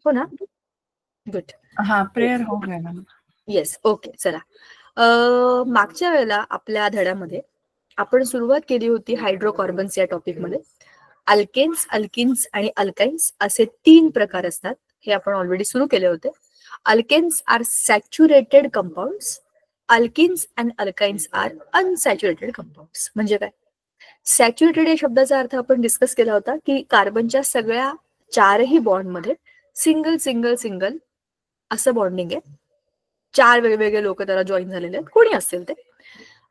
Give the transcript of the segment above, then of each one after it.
हो ना? गुड. हाँ, प्रेयर हो गया ना. Yes, okay. चला, मागच्या वेळेला आपल्या धड्यामध्ये आपण सुरुवात केली होती हायड्रोकार्बन्स या टॉपिकमध्ये. अल्केन्स, अल्किन्स आणि अल्काइन्स असे 3 प्रकार असतात. हे आपण ऑलरेडी सुरू केले होते. Alkanes are saturated compounds, alkenes and alkynes are unsaturated compounds. म्हणजे काय? सॅच्युरेटेड या शब्दाचा अर्थ आपण डिस्कस केला होता की कार्बनच्या सगळ्या 4ही बॉन्डमध्ये सिंगल सिंगल सिंगल असं बॉन्डिंग आहे. 4 वेगवेगळे लोक त्याला जॉईन झालेले आहेत, कोणी असेल ते,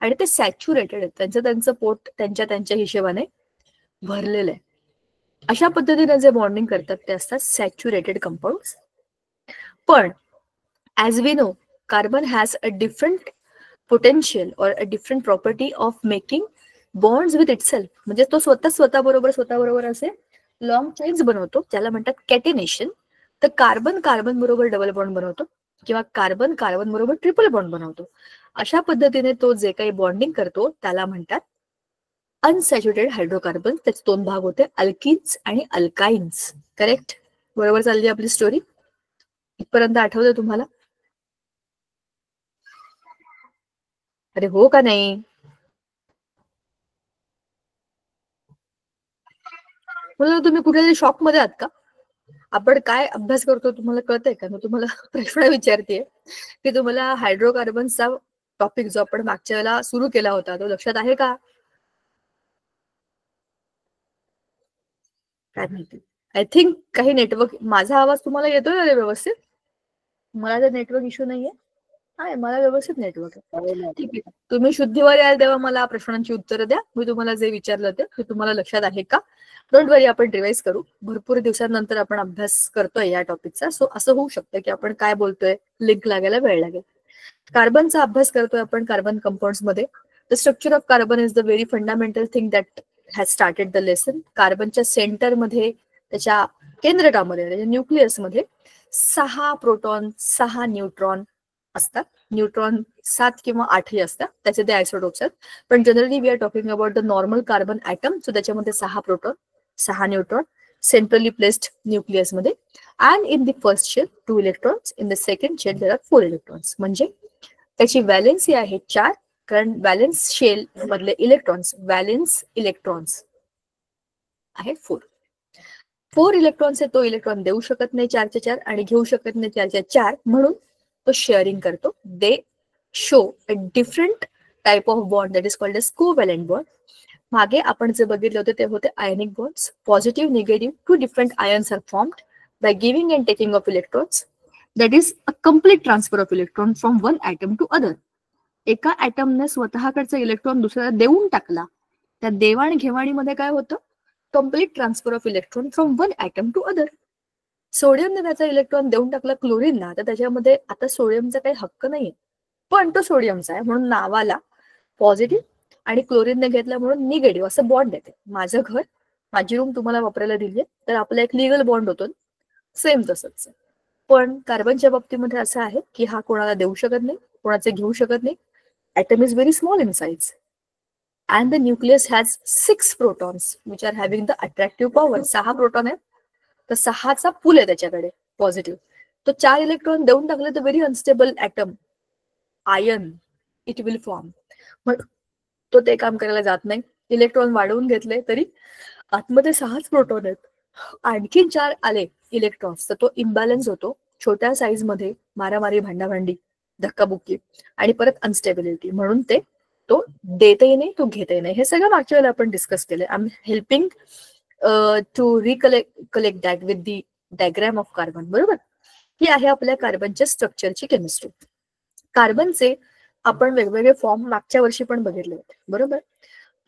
आणि ते सॅच्युरेटेड आहेत. त्यांचं पोट त्यांच्या हिशोबाने भरलेलं आहे. अशा पद्धतीने जे बॉन्डिंग करतात ते असतात सॅच्युरेटेड कंपाऊंड्स. पण as we know, carbon has a different potential or a different property of making bonds with itself. म्हणजे तो स्वतः बरोबर असे लॉंग चेन्स बनवतो, ज्याला म्हणतात कॅटिनेशन. तर कार्बन कार्बन बरोबर डबल बॉन्ड बनवतो किंवा कार्बन कार्बन बरोबर ट्रिपल बॉन्ड बनवतो. अशा पद्धतीने तो जे काही बॉन्डिंग करतो त्याला म्हणतात अनसॅच्युरेटेड हायड्रोकार्बन. त्याचे 2 भाग होते, अल्किन्स आणि अल्काइन्स. करेक्ट? बरोबर चालली आपली स्टोरी? इथपर्यंत आठवतं तुम्हाला? अरे हो का नाही? म्हणून तुम्ही कुठेतरी शॉक मध्ये आहात का? आपण काय अभ्यास करतो तुम्हाला कळतंय का? मी तुम्हाला प्रश्न विचारतेय की तुम्हाला हायड्रोकार्बनचा टॉपिक जो आपण मागच्या वेळेला सुरू केला होता तो लक्षात आहे का? काय माहिती, आय थिंक काही नेटवर्क. माझा आवाज तुम्हाला येतोय ना रे व्यवस्थित? मला जर नेटवर्क इश्यू नाहीये? आहे, मला व्यवस्थित नेटवर्क आहे. ठीक आहे, तुम्ही शुद्धीवर याल तेव्हा मला प्रश्नांची उत्तरं द्या. मी तुम्हाला जे विचारलं ते तुम्हाला लक्षात आहे का? डोंट वरी, आपण रिवाइज करू. भरपूर दिवसांनंतर आपण अभ्यास करतोय या टॉपिकचा. सो असं होऊ शकतं की आपण काय बोलतोय लिंक लागायला वेळ लागेल. कार्बनचा अभ्यास करतोय आपण कार्बन कंपाऊंड्स मध्ये. The structure of carbon is the very fundamental thing that has started the lesson. कार्बनच्या सेंटरमध्ये, त्याच्या केंद्रकामध्ये, त्याच्या न्यूक्लियसमध्ये 6 प्रोटॉन 6 न्यूट्रॉन असतात. न्यूट्रॉन 7 किंवा 8ही असतात, त्याचे ते आयसोटोप्स आहेत. पण generally we are talking about the normal carbon atom. So त्याच्यामध्ये 6 प्रोटॉन 6 न्यूट्रॉन सेंट्रली प्लेस्ड न्यूक्लियसमध्ये. And in the first shell 2 electrons, in the second shell there are 4 electrons. म्हणजे त्याची व्हॅलेन्सी आहे 4, कारण व्हॅलेन्स शेल मधले electrons, valence electrons आहे 4. 4 electrons आहे, तो इलेक्ट्रॉन देऊ शकत नाही 4चे 4 आणि घेऊ शकत नाही 4चे 4, म्हणून तो शेअरिंग करतो. They show a different type of bond that is called as covalent bond. मागे आपण जे बघितले होते ते होते ionic bonds. Positive negative 2 different ions are formed by giving and taking of electrons. That is a complete transfer of electron from one atom to other. एका ॲटमने स्वतःकडचा electron दुसऱ्याला देऊन टाकला, त्या देवाणघेवाणीमध्ये काय होतं? Complete transfer of electron from one atom to other. सोडियमने त्याचा इलेक्ट्रॉन देऊन टाकला क्लोरीनला, तर त्याच्यामध्ये आता सोडियमचा काही हक्क नाहीये, पण तो सोडियमचा आहे म्हणून नावाला पॉझिटिव्ह, आणि क्लोरीनने घेतला म्हणून निगेटिव्ह असं बॉन्ड येते. माझं घर, माझी रूम तुम्हाला वापरायला दिली तर आपला एक लिगल बॉन्ड होतो, सेम तसंच. पण कार्बनच्या बाबतीमध्ये असं आहे की हा कोणाला देऊ शकत नाही, कोणाचे घेऊ शकत नाही. Atom is very small in size and the nucleus has 6 protons which are having the attractive power. 6 proton आहेत, तर 6चा पूल आहे त्याच्याकडे पॉझिटिव्ह. तो 4 इलेक्ट्रॉन देऊन टाकले तर very unstable atom ion it will form. मग तो ते काम करायला जात नाही. इलेक्ट्रॉन वाढवून घेतले तरी आतमध्ये 6च प्रोटॉन आहेत, आणखीन 4 आले इलेक्ट्रॉन्स तर तो इम्बॅलन्स होतो. छोट्या साईज मध्ये मारामारी, भांडाभांडी, धक्काबुक्की आणि परत अनस्टेबिलिटी. म्हणून तो देतही नाही, तो घेतही नाही. हे सगळं मागच्या वेळेला आपण डिस्कस केलं. I am helping to recollect that with the diagram of carbon. बरोबर? ही आहे आपल्या कार्बनच्या स्ट्रक्चरची केमिस्ट्री. कार्बनचे आपण वेगवेगळे फॉर्म मागच्या वर्षी पण बघितले होते. बरोबर?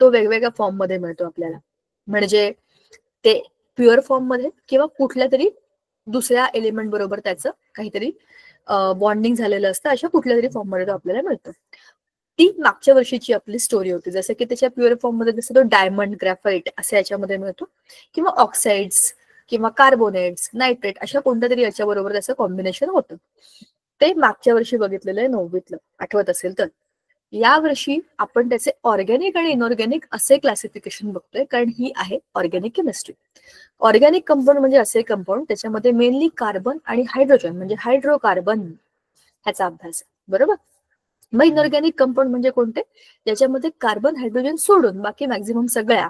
तो वेगवेगळ्या फॉर्म मध्ये मिळतो आपल्याला. म्हणजे ते प्युअर फॉर्म मध्ये किंवा कुठल्या तरी दुसऱ्या एलिमेंट बरोबर त्याचं काहीतरी बॉन्डिंग झालेलं असतं, अशा कुठल्या तरी फॉर्म मध्ये तो आपल्याला मिळतो. ती मागच्या वर्षीची आपली स्टोरी होती. जसं की त्याच्या प्युअर फॉर्म मध्ये जसं तो डायमंड, ग्रॅफाईट असे याच्यामध्ये मिळतो, किंवा ऑक्साइड्स किंवा कार्बोनेट्स, नायट्रेट अशा कोणत्या तरी याच्याबरोबर त्याचं कॉम्बिनेशन होतं. ते मागच्या वर्षी बघितलेलं आहे 9वीतलं, आठवत असेल तर. यावर्षी आपण त्याचे ऑर्गॅनिक आणि इनऑर्गॅनिक असे क्लासिफिकेशन बघतोय, कारण ही आहे ऑर्गॅनिक केमिस्ट्री. ऑर्गॅनिक कंपाऊंड म्हणजे असे कंपाऊंड त्याच्यामध्ये मेनली कार्बन आणि हायड्रोजन म्हणजे हायड्रोकार्बन ह्याचा अभ्यास आहे, बरोबर. मग इनऑर्गॅनिक कंपाऊंड म्हणजे कोणते, ज्याच्यामध्ये कार्बन हायड्रोजन सोडून बाकी मॅक्झिमम सगळ्या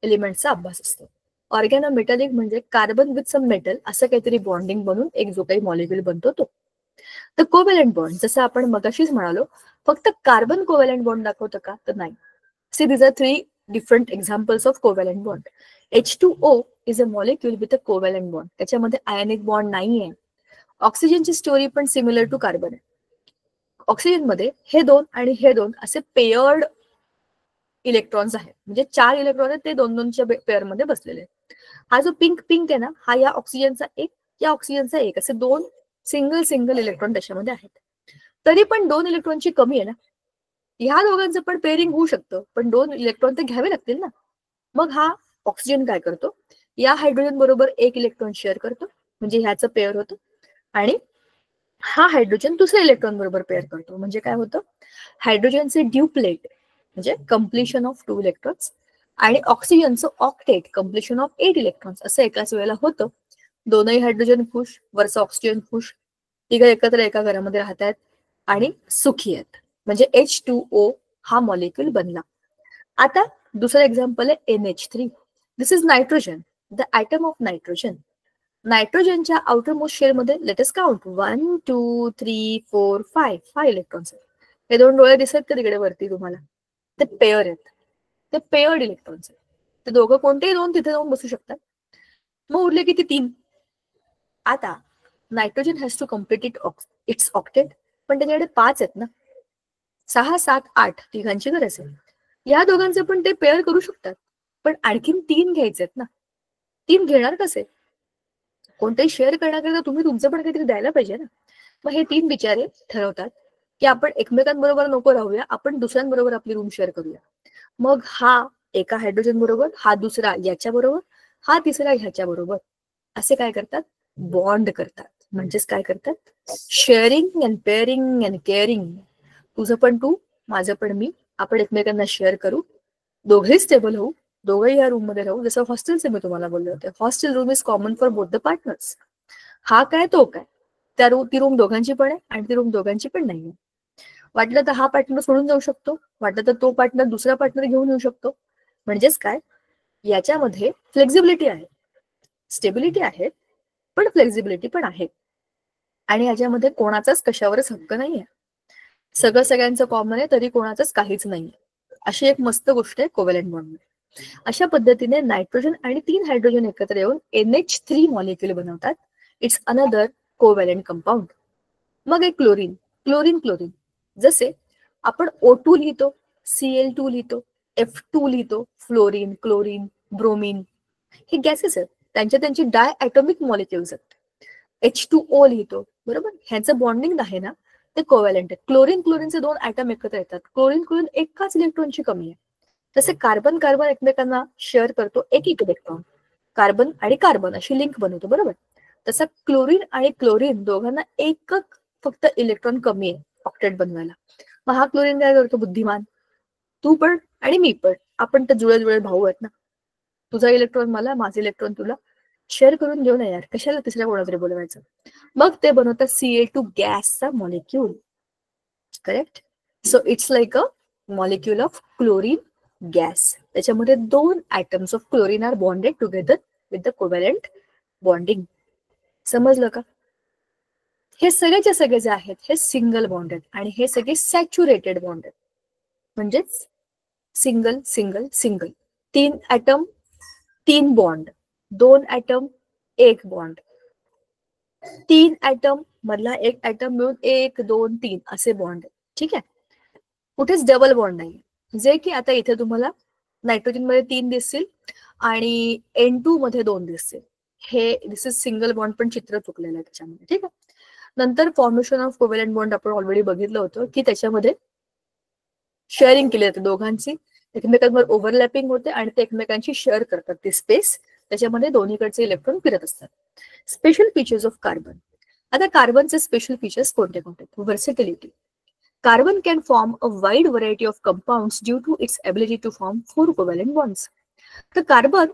एलिमेंटचा अभ्यास असतो. ऑर्गॅनोमेटॅलिक म्हणजे कार्बन विथ सम मेटल असं काहीतरी बॉन्डिंग बनून एक जो काही मॉलिक्युल बनतो तो. तर कोव्हॅलेंट बॉन्ड जसं आपण मगाशीच म्हणालो, फक्त कार्बन कोव्हॅलेंट बॉन्ड दाखवतं का, तर नाही. See these are 3 different examples of covalent bond. H2O is a molecule with a covalent bond, त्याच्यामध्ये आयनिक बॉन्ड नाहीये. ऑक्सिजनची स्टोरी पण सिमिलर टू कार्बन आहे. ऑक्सिजन मध्ये हे दोन आणि हे दोन असे पेयर्ड इलेक्ट्रॉन्स आहेत, म्हणजे 4 इलेक्ट्रॉन आहेत ते 2-2च्या पेअर मध्ये बसलेले आहेत. हा जो पिंक पिंक आहे ना, हा या ऑक्सिजनचा एक, या ऑक्सिजनचा एक, असे 2 सिंगल इलेक्ट्रॉन त्याच्यामध्ये आहेत. तरी पण 2 इलेक्ट्रॉनची कमी आहे ना, ह्या दोघांचं पण पेअरिंग होऊ शकतं, पण 2 इलेक्ट्रॉन तर घ्यावे लागतील ना. मग हा ऑक्सिजन काय करतो, या हायड्रोजन बरोबर 1 इलेक्ट्रॉन शेअर करतो, म्हणजे ह्याचं पेअर होतं, आणि हा हायड्रोजन दुसऱ्या इलेक्ट्रॉन बरोबर पेअर करतो, म्हणजे काय होतं, हायड्रोजनचे ड्यूप्लेट म्हणजे कम्प्लिशन ऑफ 2 इलेक्ट्रॉन्स, आणि ऑक्सिजनचं ऑक्टेट कम्प्लिशन ऑफ 8 इलेक्ट्रॉन्स असं एकाच वेळेला होतं. दोनही हायड्रोजन खुश, वरचं ऑक्सिजन खुश, तिघं एकत्र एका घरामध्ये राहत आहेत आणि सुखी आहेत, म्हणजे H2O हा मॉलिक्युल बनला. आता दुसरं एक्झाम्पल आहे NH3. This is nitrogen, the atom of nitrogen. नायट्रोजनच्या आउटर मोस्ट शेअर मध्ये लेटेस्ट काउंट 1 2 3 4 5 इलेक्ट्रॉन्स आहेत. हे 2 डोळे दिसत का तिकडे वरती तुम्हाला, ते पेअर आहेत, ते पेअर्ड इलेक्ट्रॉन्स आहेत. ते दोघं कोणतेही 2 तिथे जाऊन बसू शकतात. मग उरले किती, 3. आता nitrogen has to complete its octet, पण त्याच्याकडे 5 आहेत ना, 6 7 8 तिघांची गरज आहे. या दोघांचे पण ते पेअर करू शकतात, पण आणखीन 3 घ्यायचे आहेत ना. 3 घेणार कसे, कोणतेही शेअर करण्याकरिता तुम्ही तुमचं पण काहीतरी द्यायला पाहिजे ना. मग हे 3 बिचारे ठरवतात की आपण एकमेकांबरोबर नको राहूया, आपण दुसऱ्यांबरोबर आपली रूम शेअर करूया. मग हा एका हायड्रोजन बरोबर, हा दुसरा याच्या बरोबर, हा तिसरा ह्याच्या बरोबर, असे काय करतात, बॉन्ड करतात. म्हणजेच काय करतात, sharing and pairing and caring. तुझं पण तू, माझं पण मी, आपण एकमेकांना शेअर करू, दोघेही स्टेबल होऊ, दोघंही या रूम मध्ये राहू. जसं हॉस्टेलचे मी तुम्हाला बोलले होते, hostel room is common for both the partners. हा काय तो काय, ती रूम दोघांची पण आहे आणि ती रूम दोघांची पण नाहीये. वाटलं तर हा पार्टनर सोडून जाऊ शकतो, वाटलं तर तो पार्टनर दुसरा पार्टनर घेऊन येऊ शकतो. म्हणजेच काय, याच्यामध्ये फ्लेक्झिबिलिटी आहे, स्टेबिलिटी आहे, पण फ्लेक्झिबिलिटी पण आहे. आणि याच्यामध्ये कोणाचाच कशावरच हक्क नाहीये, सगळं सगळ्यांचं कॉमन आहे, तरी कोणाचंच काहीच नाहीये. अशी एक मस्त गोष्ट आहे कोव्हॅलेंट बॉन्डमध्ये. अशा पद्धतीने नायट्रोजन आणि 3 हायड्रोजन एकत्र येऊन NH3 मॉलिक्युल बनवतात. It's another covalent compound. मग एक क्लोरीन, क्लोरीन जसे आपण O2 लिहितो, Cl2 लिहितो, F2 लिहितो, फ्लोरीन, क्लोरीन, ब्रोमीन, हे गॅसेस आहेत, त्यांची डाय ॲटॉमिक मॉलिक्युल्स आहेत. H2O लिहितो, बरोबर, ह्याचं बॉन्डिंग आहे ना, ते कोव्हॅलेंट आहे. क्लोरीनचे 2 ॲटम एकत्र येतात, क्लोरीन एकाच इलेक्ट्रॉनची कमी आहे. तसे कार्बन एकमेकांना शेअर करतो एक इलेक्ट्रॉन, कार्बन आणि कार्बन अशी लिंक बनवतो, बरोबर. तसं क्लोरीन आणि क्लोरीन दोघांना एकच फक्त इलेक्ट्रॉन कमी आहे ऑक्टेट बनवायला. मग हा क्लोरीन काय करतो, बुद्धिमान, तू पण आणि मी पण, आपण तर जुळे भाऊ आहेत ना, तुझा इलेक्ट्रॉन मला, माझे इलेक्ट्रॉन तुला, शेअर करून घेऊ नये यार, कशाला तिसऱ्या कोणातरी बोलवायचं. मग ते बनवतात Ca2 गॅसचा molecule, correct. So it's like a molecule of chlorine gas. त्याच्यामध्ये 2 atoms of chlorine are bonded together with the covalent bonding. समजलं का. हे सगळेचे सगळे जे आहेत हे सिंगल बॉन्ड आहेत, आणि हे सगळे सॅच्युरेटेड बॉन्ड आहेत, म्हणजेच single 3 atom 3 bond, 2 atom 1 bond, 3 atom मधला 1 ॲटम मिळून 1 2 3 असे बॉन्ड आहेत. ठीक आहे, कुठेच डबल बॉन्ड नाही, जे की आता इथे तुम्हाला नायट्रोजन मध्ये 3 दिसतील आणि N2 मध्ये 2 दिसतील. हे दिस इज सिंगल बॉन्ड, पण चित्र चुकलेलं आहे त्याच्यामध्ये. ठीक आहे, नंतर फॉर्मेशन ऑफ कोव्हॅलेंट बॉन्ड आपण ऑलरेडी बघितलं होतं की त्याच्यामध्ये शेअरिंग केली जाते, दोघांची एकमेकांवर ओव्हरलॅपिंग होते आणि ते एकमेकांशी शेअर करतात ती स्पेस, त्याच्यामध्ये दोन्हीकडचे इलेक्ट्रॉन फिरत असतात. Special features of carbon. आता कार्बनचे स्पेशल फीचर्स कोणते कोणते, व्हर्सिटिलिटी, Carbon can form a wide variety of compounds due to its ability to form 4 covalent bonds. तर कार्बन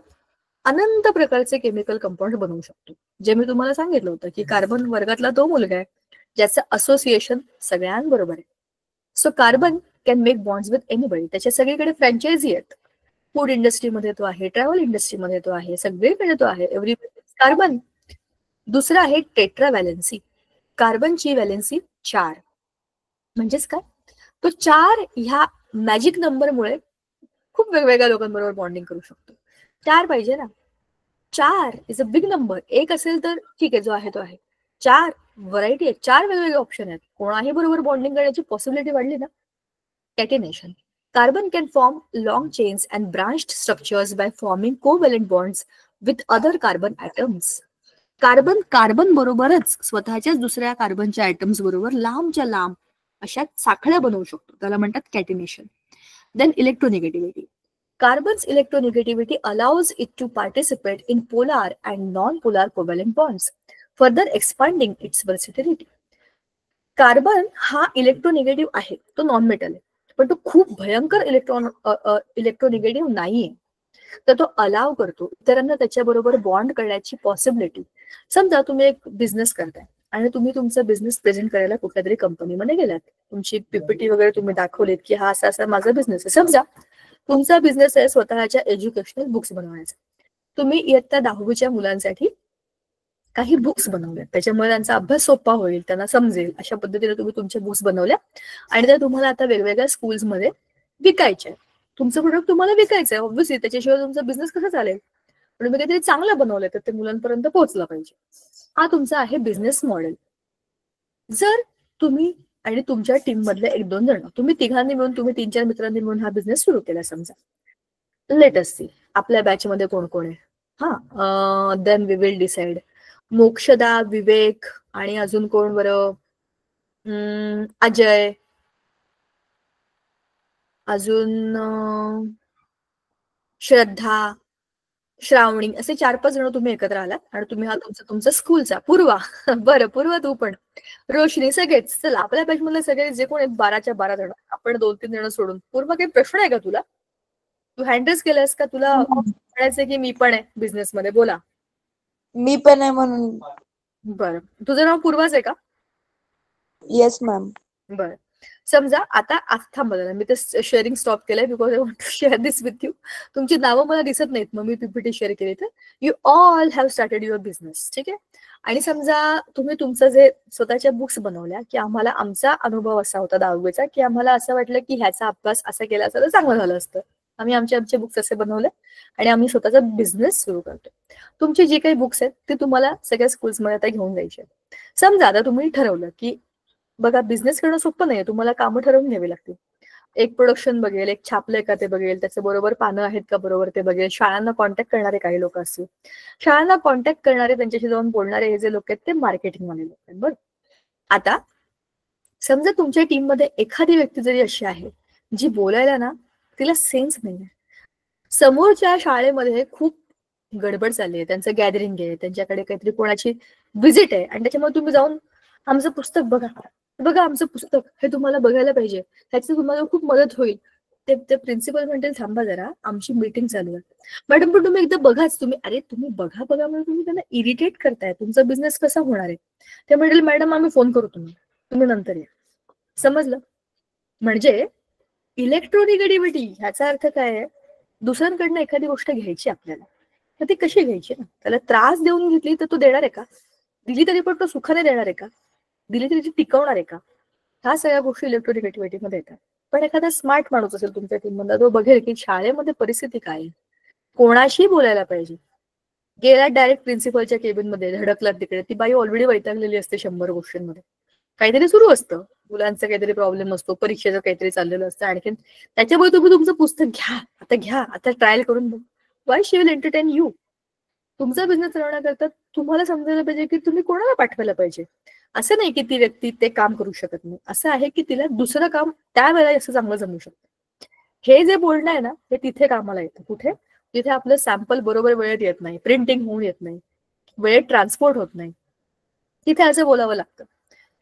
अनंत प्रकारचे केमिकल कंपाऊंड बनवू शकतो. जे मी तुम्हाला सांगितलं होतं की कार्बन वर्गातला तो मुलगा आहे ज्याचं असोसिएशन सगळ्यांबरोबर आहे. So carbon can make bonds with anybody. त्याच्या सगळीकडे फ्रँचायझी आहेत. फूड इंडस्ट्रीमध्ये तो आहे, ट्रॅव्हल इंडस्ट्रीमध्ये तो आहे, सगळीकडे तो आहे. Every carbon. दुसरं आहे टेट्राव्हॅलेन्सी. कार्बनची व्हॅलेन्सी 4. म्हणजेच काय, तो 4 ह्या मॅजिक नंबरमुळे खूप वेगवेगळ्या लोकांबरोबर बॉन्डिंग करू शकतो. 4 पाहिजे ना. 4 इज अ बिग नंबर. 1 असेल तर ठीक आहे, जो आहे तो आहे. 4 व्हरायटी आहे, 4 वेगवेगळे ऑप्शन आहेत. कोणाही बरोबर बॉन्डिंग करण्याची पॉसिबिलिटी वाढली ना. कॅटिनेशन. Carbon can form long chains and branched structures by forming covalent bonds with other carbon atoms. Carbon बरोबरच स्वतःच्याच दुसऱ्या कार्बनच्या ऍटम्स बरोबर लांबच्या लांब अशा साखळ्या बनवू शकतो. त्याला म्हणतात कॅटिनेशन. Then electronegativity. Carbon's electronegativity allows it to participate in polar and non-polar covalent bonds, further expanding its versatility. Carbon हा इलेक्ट्रोनिगेटिव्ह आहे, तो नॉन मेटल आहे, पण तो खूप भयंकर इलेक्ट्रोनिगेटिव्ह नाहीये. तर तो अलाव करतो इतरांना त्याच्याबरोबर बॉन्ड करण्याची पॉसिबिलिटी. समजा तुम्ही एक बिझनेस करताय आणि तुम्ही तुमचा बिझनेस प्रेझेंट करायला कुठल्या तरी कंपनीमध्ये गेलात. तुमची पीपीटी वगैरे तुम्ही दाखवलीत की हा असा असा माझा बिझनेस आहे. समजा तुमचा बिझनेस आहे स्वतःच्या एज्युकेशनल बुक्स बनवण्याचा. तुम्ही इयत्ता 10वीच्या मुलांसाठी काही बुक्स बनवल्या, त्याच्यामुळे त्यांचा अभ्यास सोपा होईल, त्यांना समजेल अशा पद्धतीने तुम्ही तुमच्या बुक्स बनवल्या आणि त्या तुम्हाला आता वेगवेगळ्या स्कूल्समध्ये विकायच्या. तुमचं प्रोडक्ट तुम्हाला विकायचं आहे, ऑब्व्हियसली त्याच्याशिवाय तुमचा बिझनेस कसा चालेल. पण तुम्ही काहीतरी चांगलं बनवलंय तर ते मुलांपर्यंत पोहोचलं पाहिजे. हा तुमचा आहे बिझनेस मॉडेल. जर तुम्ही आणि तुमच्या टीम मधले 1-2 जण, तुम्ही तिघांनी मिळून, तुम्ही 3-4 मित्रांनी मिळून हा बिझनेस सुरू केला समजा. लेट अस सी आपल्या बॅच मध्ये कोण कोण आहे. हा then we will decide. Mokshada, Vivek आणि अजून कोण बरं, अजय, अजून श्रद्धा, श्रावणी, असे 4-5 जण तुम्ही एकत्र आलात आणि तुम्ही हा तुमचा स्कूलचा. पूर्वा, बरं पूर्वा तू पण, रोशनी, सगळेच. चला आपल्या बॅच मधले सगळे जे कोण आहेत 12च्या 12 जण, आपण 2-3 जण सोडून. पूर्वा काही प्रश्न आहे का तुला? तू हँडल्स केलंस का? तुला म्हणायचंय की मी पण आहे बिझनेस मध्ये? बोला. मी पण आहे म्हणून. बरं, तुझं नाव पूर्वाच आहे का? Yes ma'am. बरं, समजा आता थांबा, मी तर शेअरिंग स्टॉप केलंय because I want to share this with you. तुमची नावं मला दिसत नाहीत, मग मी पीपीटी शेअर केली तर. You all have started your business, ठीक आहे. आणि समजा तुम्ही तुमचं जे स्वतःच्या बुक्स बनवल्या की आम्हाला आमचा अनुभव असा होता 10वीचा की आम्हाला असं वाटलं की ह्याचा अभ्यास असा केला असता तर चांगलं झालं असतं. आम्ही आमचे बुक्स असे बनवले आणि आम्ही स्वतःचा बिझनेस सुरू करतो. तुमची जी काही बुक्स आहेत ती तुम्हाला सगळ्या स्कूल्समध्ये आता घेऊन जायची आहेत. समजा आता तुम्ही ठरवलं की बघा बिझनेस करणं सोपं नाहीये, तुम्हाला कामं ठरवून घ्यावी लागतील. एक प्रोडक्शन बघेल, एक छापलंय का ते बघेल, त्याच्या बरोबर पानं आहेत का बरोबर ते बघेल, शाळांना कॉन्टॅक्ट करणारे काही लोक असतील, शाळांना कॉन्टॅक्ट करणारे, त्यांच्याशी जाऊन बोलणारे हे जे लोक आहेत ते मार्केटिंग वाले लोक आहेत. बरं, आता समजा तुमच्या टीम मध्ये एखादी व्यक्ती जरी अशी आहे जी बोलायला ना तिला सेन्स नाहीये. समोरच्या शाळेमध्ये खूप गडबड चालली आहे, त्यांचं गॅदरिंग आहे, त्यांच्याकडे काहीतरी कोणाची व्हिजिट आहे आणि त्याच्यामुळे तुम्ही जाऊन आमचं पुस्तक बघा, बघा आमचं पुस्तक, हे तुम्हाला बघायला पाहिजे, ह्याची तुम्हाला खूप मदत होईल. ते प्रिन्सिपल म्हणतील थांबा जरा, आमची मीटिंग चालू आहे. मॅडम पण तुम्ही एकदा बघाच. तुम्ही अरे तुम्ही बघा म्हणून तुम्ही त्यांना इरिटेट करताय. तुमचा बिझनेस कसा होणार आहे? ते म्हणतील मॅडम आम्ही फोन करू, तुम्ही नंतर या. समजलं? म्हणजे इलेक्ट्रोनिगेटिव्हिटी ह्याचा अर्थ काय आहे? दुसऱ्यांकडनं एखादी गोष्ट घ्यायची आपल्याला, तर ती कशी घ्यायची ना? त्याला त्रास देऊन घेतली तर तो देणार आहे का? दिली तरी पण तो सुखाने देणार आहे का? दिली तरी ती टिकवणार आहे का? ह्या सगळ्या गोष्टी इलेक्ट्रोनिगेटिव्हिटी मध्ये येतात. पण एखादा स्मार्ट माणूस असेल तुमच्या टीम मधला, तो बघेल की शाळेमध्ये परिस्थिती काय आहे, कोणाशी बोलायला पाहिजे. गेला डायरेक्ट प्रिन्सिपलच्या केबिन मध्ये धडकला, तिकडे ती बाई ऑलरेडी वैतागलेली असते 100 गोष्टींमध्ये. काहीतरी सुरू असतं, मुलांचा काहीतरी प्रॉब्लेम असतो, परीक्षेचं काहीतरी चाललेलं असतं आणखीन. त्याच्यामुळे तुम्ही तुमचं पुस्तक घ्या, आता ट्रायल करून बघ. Y she will entertain you? तुमचा बिझनेस चालवण्याकरता तुम्हाला समजायला पाहिजे की तुम्ही कोणाला पाठवायला पाहिजे. असं नाही की ती व्यक्ती ते काम करू शकत नाही, असं आहे की तिला दुसरं काम त्यावेळेला असं चांगलं जमू शकतं. हे जे बोलणं आहे ना, हे तिथे कामाला येतं. कुठे? तिथे आपलं सॅम्पल बरोबर वेळेत येत नाही, प्रिंटिंग होऊन येत नाही, वेळेत ट्रान्सपोर्ट होत नाही, तिथे असं बोलावं लागतं.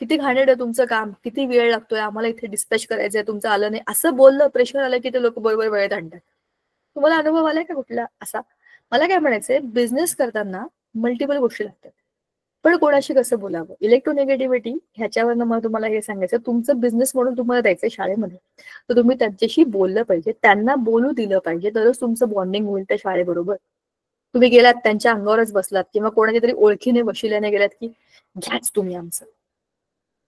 किती घाणेरडं आहे तुमचं काम, किती वेळ लागतोय, आम्हाला इथे डिस्पॅच करायचंय, तुमचं आलं नाही, असं बोललं, प्रेशर आलं की ते लोक बरोबर वेळेत आणतात. तुम्हाला अनुभव आलाय का कुठला असा? मला काय म्हणायचंय, बिझनेस करताना मल्टिपल गोष्टी लागतात, पण कोणाशी कसं बोलावं, इलेक्ट्रोनिगेटिव्हिटी ह्याच्यावरनं मला तुम्हाला हे सांगायचं, तुमचं बिझनेस म्हणून तुम्हाला द्यायचंय शाळेमध्ये, तर तुम्ही त्यांच्याशी बोललं पाहिजे, त्यांना बोलू दिलं पाहिजे, तरच तुमचं बॉन्डिंग होईल त्या शाळेबरोबर. तुम्ही गेलात त्यांच्या अंगावरच बसलात किंवा कोणाच्या तरी ओळखीने वशिल्याने गेलात की घ्याच तुम्ही आमचं,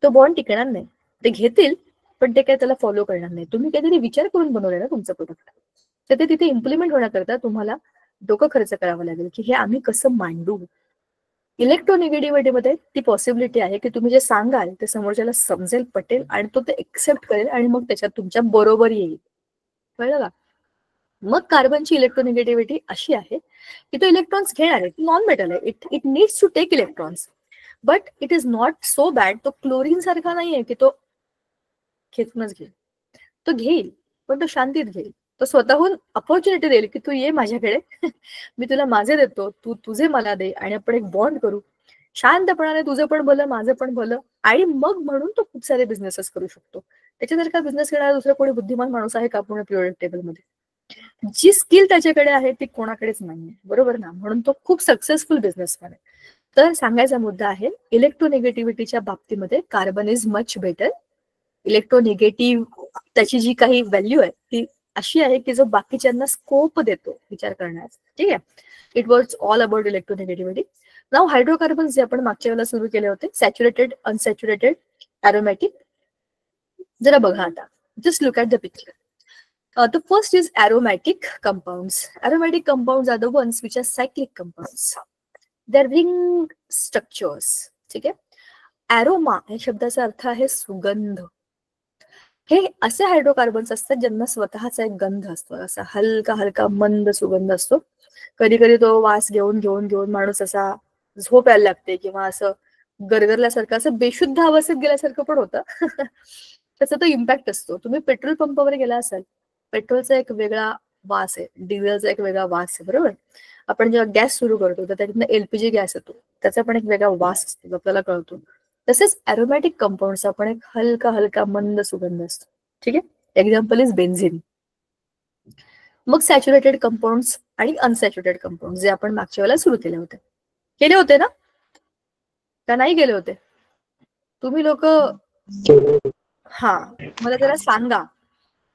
तो बॉन्ड टिकणार नाही. ते घेतील पण ते काय त्याला फॉलो करणार नाही. तुम्ही काहीतरी विचार करून बनवलंय ना तुमचं प्रोडक्ट, तर ते तिथे इम्प्लिमेंट होण्याकरता तुम्हाला डोकं खर्च करावं लागेल की हे आम्ही कसं मांडू. इलेक्ट्रोनिगेटिव्हिटीमध्ये ती पॉसिबिलिटी आहे की तुम्ही जे सांगाल ते समोरच्याला समजेल, पटेल आणि तो ते एक्सेप्ट करेल आणि मग त्याच्यात तुमच्या बरोबर येईल. कळलं का? मग कार्बनची इलेक्ट्रोनिगेटिव्हिटी अशी आहे की तो इलेक्ट्रॉन्स घेणार आहे, नॉन मेटल आहे, it needs to take electrons, but it is not so bad. तो क्लोरीन सारखा नाहीये की तो खेचूनच घेईल, तो घेईल पण तो शांतीत घेईल. तो स्वतःहून अपॉर्च्युनिटी देईल की तू ये माझ्याकडे, मी तुला माझे देतो, तू तुझे मला दे आणि आपण एक बॉन्ड करू शांतपणाने, तुझं पण भलं माझं पण भलं. आणि मग म्हणून तो खूप सारे बिझनेसेस करू शकतो. त्याच्यासारखा बिझनेस करणारा दुसरा कोणी बुद्धिमान माणूस आहे का पूर्ण पिरियड टेबलमध्ये? जी स्किल त्याच्याकडे आहे ती कोणाकडेच नाहीये, बरोबर ना? म्हणून तो खूप सक्सेसफुल बिझनेसमॅन आहे. तर सांगायचा मुद्दा आहे, इलेक्ट्रोनिगेटिव्हिटीच्या बाबतीमध्ये कार्बन इज मच बेटर. इलेक्ट्रोनिगेटिव्ह त्याची जी काही व्हॅल्यू आहे ती अशी आहे की जो बाकीच्यांना स्कोप देतो विचार करण्यास. ठीक आहे, it was all about electronegativity. नाव हायड्रोकार्बन्स जे आपण मागच्या वेळेला सुरू केले होते, सॅच्युरेटेड, अनसॅच्युरेटेड, अरोमॅटिक. जरा बघा आता, just look at the picture. The first is aromatic compounds. Aromatic compounds are the ones which are cyclic compounds. They're ring structures. ठीक आहे. अरोमा या शब्दाचा अर्थ आहे सुगंध. हे असे हायड्रोकार्बन्स असतात ज्यांना स्वतःचा एक गंध असतो, असा हलका हलका मंद सुगंध असतो. कधी कधी तो वास घेऊन घेऊन घेऊन माणूस असा झोप यायला लागते किंवा असं गरगरल्यासारखं, असं बेशुद्ध अवस्थेत गेल्यासारखं पण होतं. त्याचा तो इम्पॅक्ट असतो. तुम्ही पेट्रोल पंपावर गेला असाल, पेट्रोलचा एक वेगळा वास आहे, डिझेलचा एक वेगळा वास आहे, बरोबर? आपण जेव्हा गॅस सुरू करतो तर त्यातनं एलपीजी गॅस येतो, त्याचा पण एक वेगळा वास असतो, आपल्याला कळतो. तसेच अरोमॅटिक कंपाऊंडचा पण एक हलका हलका मंद सुगंध असतो. ठीक आहे, एक्झाम्पल इज बेन्झिन. मग सॅच्युरेटेड कंपाऊंड्स आणि अनसॅच्युरेटेड कंपाऊंड जे आपण मागच्या वेळेला सुरू केले होते ना, का नाही गेले होते तुम्ही लोक? हा, मला जरा सांगा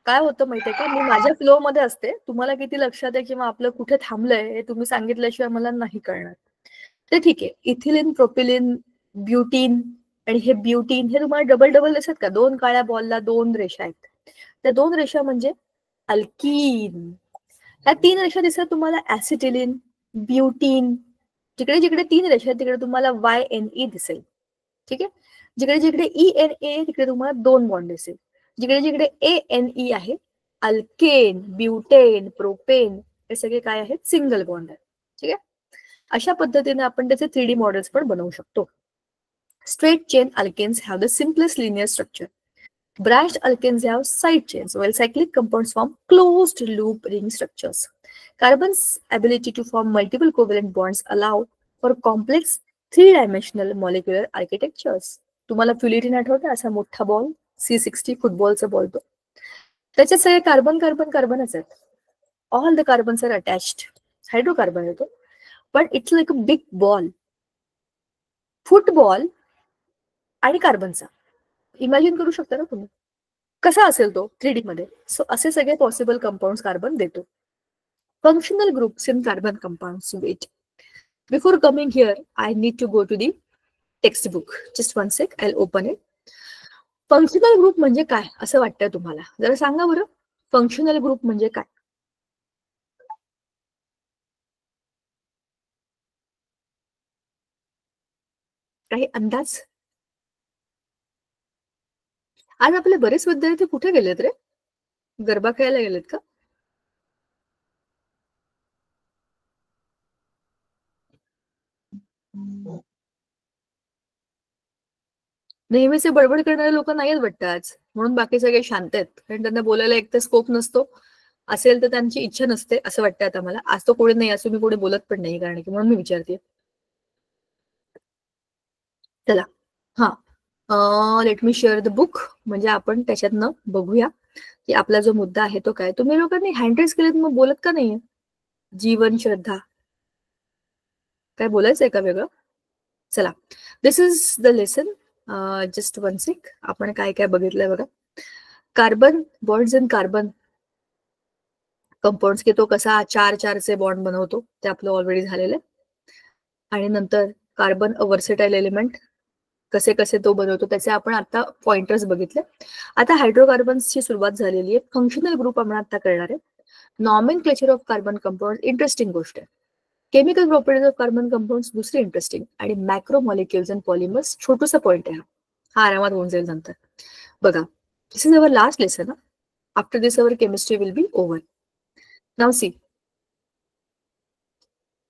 काय होतं माहितीये का, मी माझ्या फ्लो मध्ये असते, तुम्हाला किती लक्षात आहे किंवा आपलं कुठे थांबलंय हे तुम्ही सांगितल्याशिवाय मला नाही कळणार. ते ठीक आहे. इथिलिन, प्रोपिलिन, ब्युटीन आणि हे ब्युटीन हे तुम्हाला डबल डबल दिसत का? दोन काळ्या बॉलला दोन रेषा आहेत, त्या दोन रेषा म्हणजे अल्कीन. त्या तीन रेषा दिसत तुम्हाला ऍसिटिलिन, ब्युटीन. जिकडे जिकडे तीन रेषा आहेत तिकडे तुम्हाला YNE दिसेल. ठीक आहे, जिकडे जिकडे ENA तिकडे तुम्हाला दोन बॉन्ड दिसेल. जिकडे जिकडे ANE आहे, अल्केन, ब्युटेन, प्रोपेन, हे सगळे काय आहेत? सिंगल बॉन्ड आहेत. ठीक आहे, अशा पद्धतीने आपण त्याचे 3D मॉडेल्स पण बनवू शकतो. Straight chain alkanes have the simplest linear structure. Branched alkanes have side chains, while cyclic compounds form closed loop ring structures. Carbon's ability to form multiple covalent bonds allow for complex three-dimensional molecular architectures. तुम्हाला फ्युलिटिन आठवतं, असा मोठा ball, C60 फुटबॉलचा ball, तो त्याच्यात सगळे carbon carbon कार्बनच आहेत. All the carbons are attached. Hydrocarbon येतो, पण it's like a big ball, football आणि कार्बनचा. इमॅजिन करू शकता ना तुम्ही कसा असेल तो 3D मध्ये. सो असे सगळे पॉसिबल कंपाऊंड कार्बन देतो. Functional groups in carbon compounds. Wait, before coming here I need to go to the text book. Just one sec, I open it. Functional group म्हणजे काय असं वाटतंय तुम्हाला? जरा सांगा बरं, फंक्शनल ग्रुप म्हणजे काय? काही अंदाज? आज आपले बरेच विद्यार्थी कुठे गेलेत रे? गरबा खेळायला गेलेत का? नेहमीचे बडबड करणारे लोक नाहीत वाटतं आज, म्हणून बाकी सगळे शांत आहेत, कारण त्यांना बोलायला एक तर स्कोप नसतो, असेल तर त्यांची इच्छा नसते असं वाटतं आता मला. आज तो कोणी नाही, असं मी कोणी बोलत पण नाही, कारण की म्हणून मी विचारते. चला, हा, let me share the book, म्हणजे आपण त्याच्यातनं बघूया की आपला जो मुद्दा आहे तो काय. तुम्ही लोकांनी हँड रेज केलेत, मग बोलत का नाहीये? जीवन श्रद्धा, काय बोलायचंय का वेगळं? चला, this is the lesson. Just one sec. आपण काय काय बघितलंय बघा. Carbon bonds in carbon compounds, की तो कसा 4-4चे बॉन्ड बनवतो ते आपलं ऑलरेडी झालेलं आहे. आणि नंतर कार्बन अ वर्सेटाईल एलिमेंट, कसे कसे तो बनवतो त्याचे आपण आता पॉइंटर्स बघितले. आता हायड्रोकार्बन्सची सुरुवात झालेली आहे. फंक्शनल ग्रुप आपण आता करणार आहे. Nomenclature of carbon compound interesting गोष्ट आहे. Chemical properties of carbon compound दुसरी इंटरेस्टिंग. आणि मॅक्रो मॉलिक्युल्स अँड पॉलिमर्स छोटूसा पॉइंट आहे हा आरामात होऊन जाईल नंतर. बघा, this is our last lesson. After this our chemistry will be over. Now see.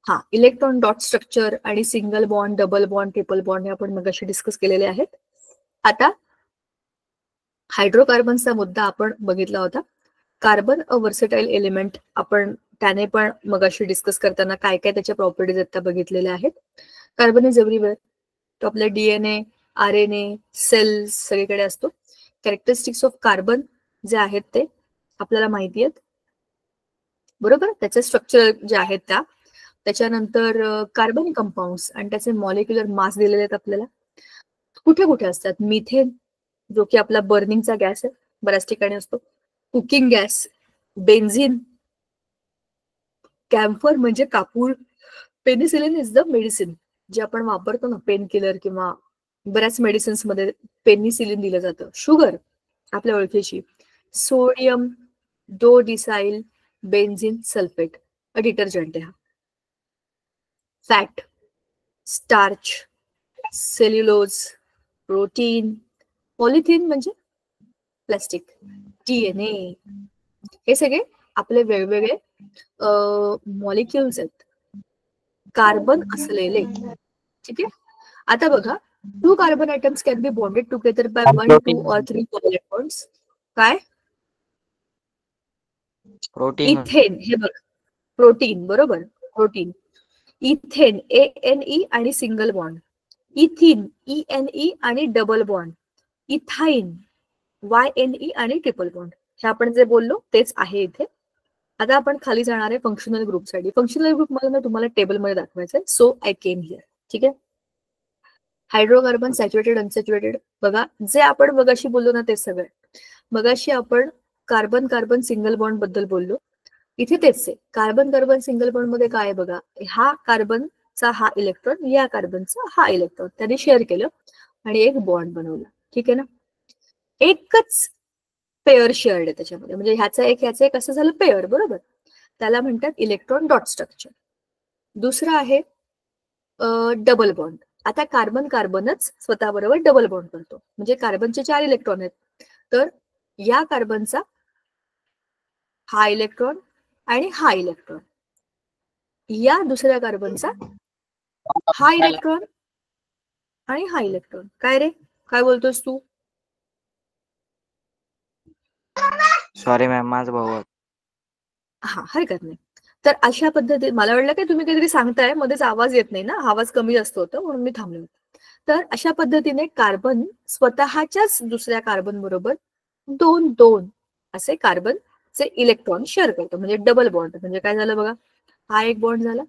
हा, इलेक्ट्रॉन डॉट स्ट्रक्चर आणि single bond, double bond, triple bond हे आपण मगाशी डिस्कस केलेले आहेत. आता हायड्रोकार्बनचा मुद्दा आपण बघितला होता. कार्बन अ वर्सेटाईल एलिमेंट, आपण त्याने पण मगाशी डिस्कस करताना काय काय त्याच्या प्रॉपर्टीज आता बघितलेल्या आहेत. Carbon is everywhere. तो आपल्या DNA, RNA, सेल्स सगळीकडे असतो. कॅरेक्टरिस्टिक्स ऑफ कार्बन जे आहेत ते आपल्याला माहिती आहेत, बरोबर. त्याचे स्ट्रक्चर जे आहेत त्याच्यानंतर कार्बन कंपाऊंड्स आणि त्याचे मॉलिक्युलर मास दिलेले आहेत आपल्याला. कुठे कुठे असतात? मिथेन, जो की आपला बर्निंगचा गॅस आहे, बऱ्याच ठिकाणी असतो. कुकिंग गॅस, बेन्झिन, कॅम्फर म्हणजे कापूर, पेनिसिलिन इज द मेडिसिन, जे आपण वापरतो ना पेन किलर किंवा बऱ्याच मेडिसिन्स मध्ये पेनिसिलिन दिलं जातं. शुगर आपल्या ओळखीची, सोडियम डो डिसाइल बेन्झिन सल्फेट, डिटर्जंट आहे हा. Fat, starch, cellulose, protein, polythene म्हणजे प्लास्टिक, DNA, हे सगळे आपले वेगवेगळे मॉलिक्युल्स आहेत कार्बन असलेले. ठीक आहे. आता बघा, 2 carbon atoms can be bonded together by 1, 2 or 3 electrons. काय? प्रोटीन. इथेन, हे बघ, प्रोटीन, बरोबर, प्रोटीन. इथेन, ANE आणि सिंगल बॉन्ड. इथिन, ENE आणि डबल बॉन्ड. इथाईन, YNE आणि ट्रिपल बॉन्ड. हे आपण जे बोललो तेच आहे इथे. आता आपण खाली जाणार आहे फंक्शनल ग्रुपसाठी. फंक्शनल ग्रुप मला ना तुम्हाला टेबलमध्ये दाखवायचं आहे, सो आय केम हिअर. ठीक आहे. हायड्रोकार्बन, सॅच्युरेटेड, अनसॅच्युरेटेड, बघा जे आपण मगाशी बोललो ना ते सगळं. मगाशी आपण कार्बन कार्बन सिंगल बॉन्ड बद्दल बोललो, इथे तेच आहे. कार्बन कार्बन सिंगल बॉन्ड मध्ये काय आहे बघा, हा कार्बनचा हा इलेक्ट्रॉन या कार्बनचा हा इलेक्ट्रॉन त्याने शेअर केलं आणि एक बॉन्ड बनवला. ठीक आहे ना. एकच पेअर शेअर्ड आहे त्याच्यामध्ये, म्हणजे ह्याचं एक असं झालं पेअर, बरोबर. त्याला म्हणतात इलेक्ट्रॉन डॉट स्ट्रक्चर. दुसरं आहे डबल बॉन्ड. आता कार्बन कार्बनच स्वतःबरोबर डबल बॉन्ड करतो, म्हणजे कार्बनचे 4 इलेक्ट्रॉन आहेत. तर या कार्बनचा हा इलेक्ट्रॉन आणि हा इलेक्ट्रॉन, या दुसऱ्या कार्बनचा हा इलेक्ट्रॉन आणि हा इलेक्ट्रॉन. काय रे, काय बोलतोस तू? सॉरी मॅम, माझा भाऊ. हा, हरकत नाही. तर अशा पद्धतीने मला वाटलं काय तुम्ही काहीतरी सांगताय, मध्येच आवाज येत नाही ना, आवाज कमी जास्त होतं म्हणून मी थांबले. तर अशा पद्धतीने कार्बन स्वतःच्याच दुसऱ्या कार्बन बरोबर 2-2 असे कार्बनचे इलेक्ट्रॉन शेअर करतो, म्हणजे डबल बॉन्ड. म्हणजे काय झालं बघा, हा एक बॉन्ड झाला,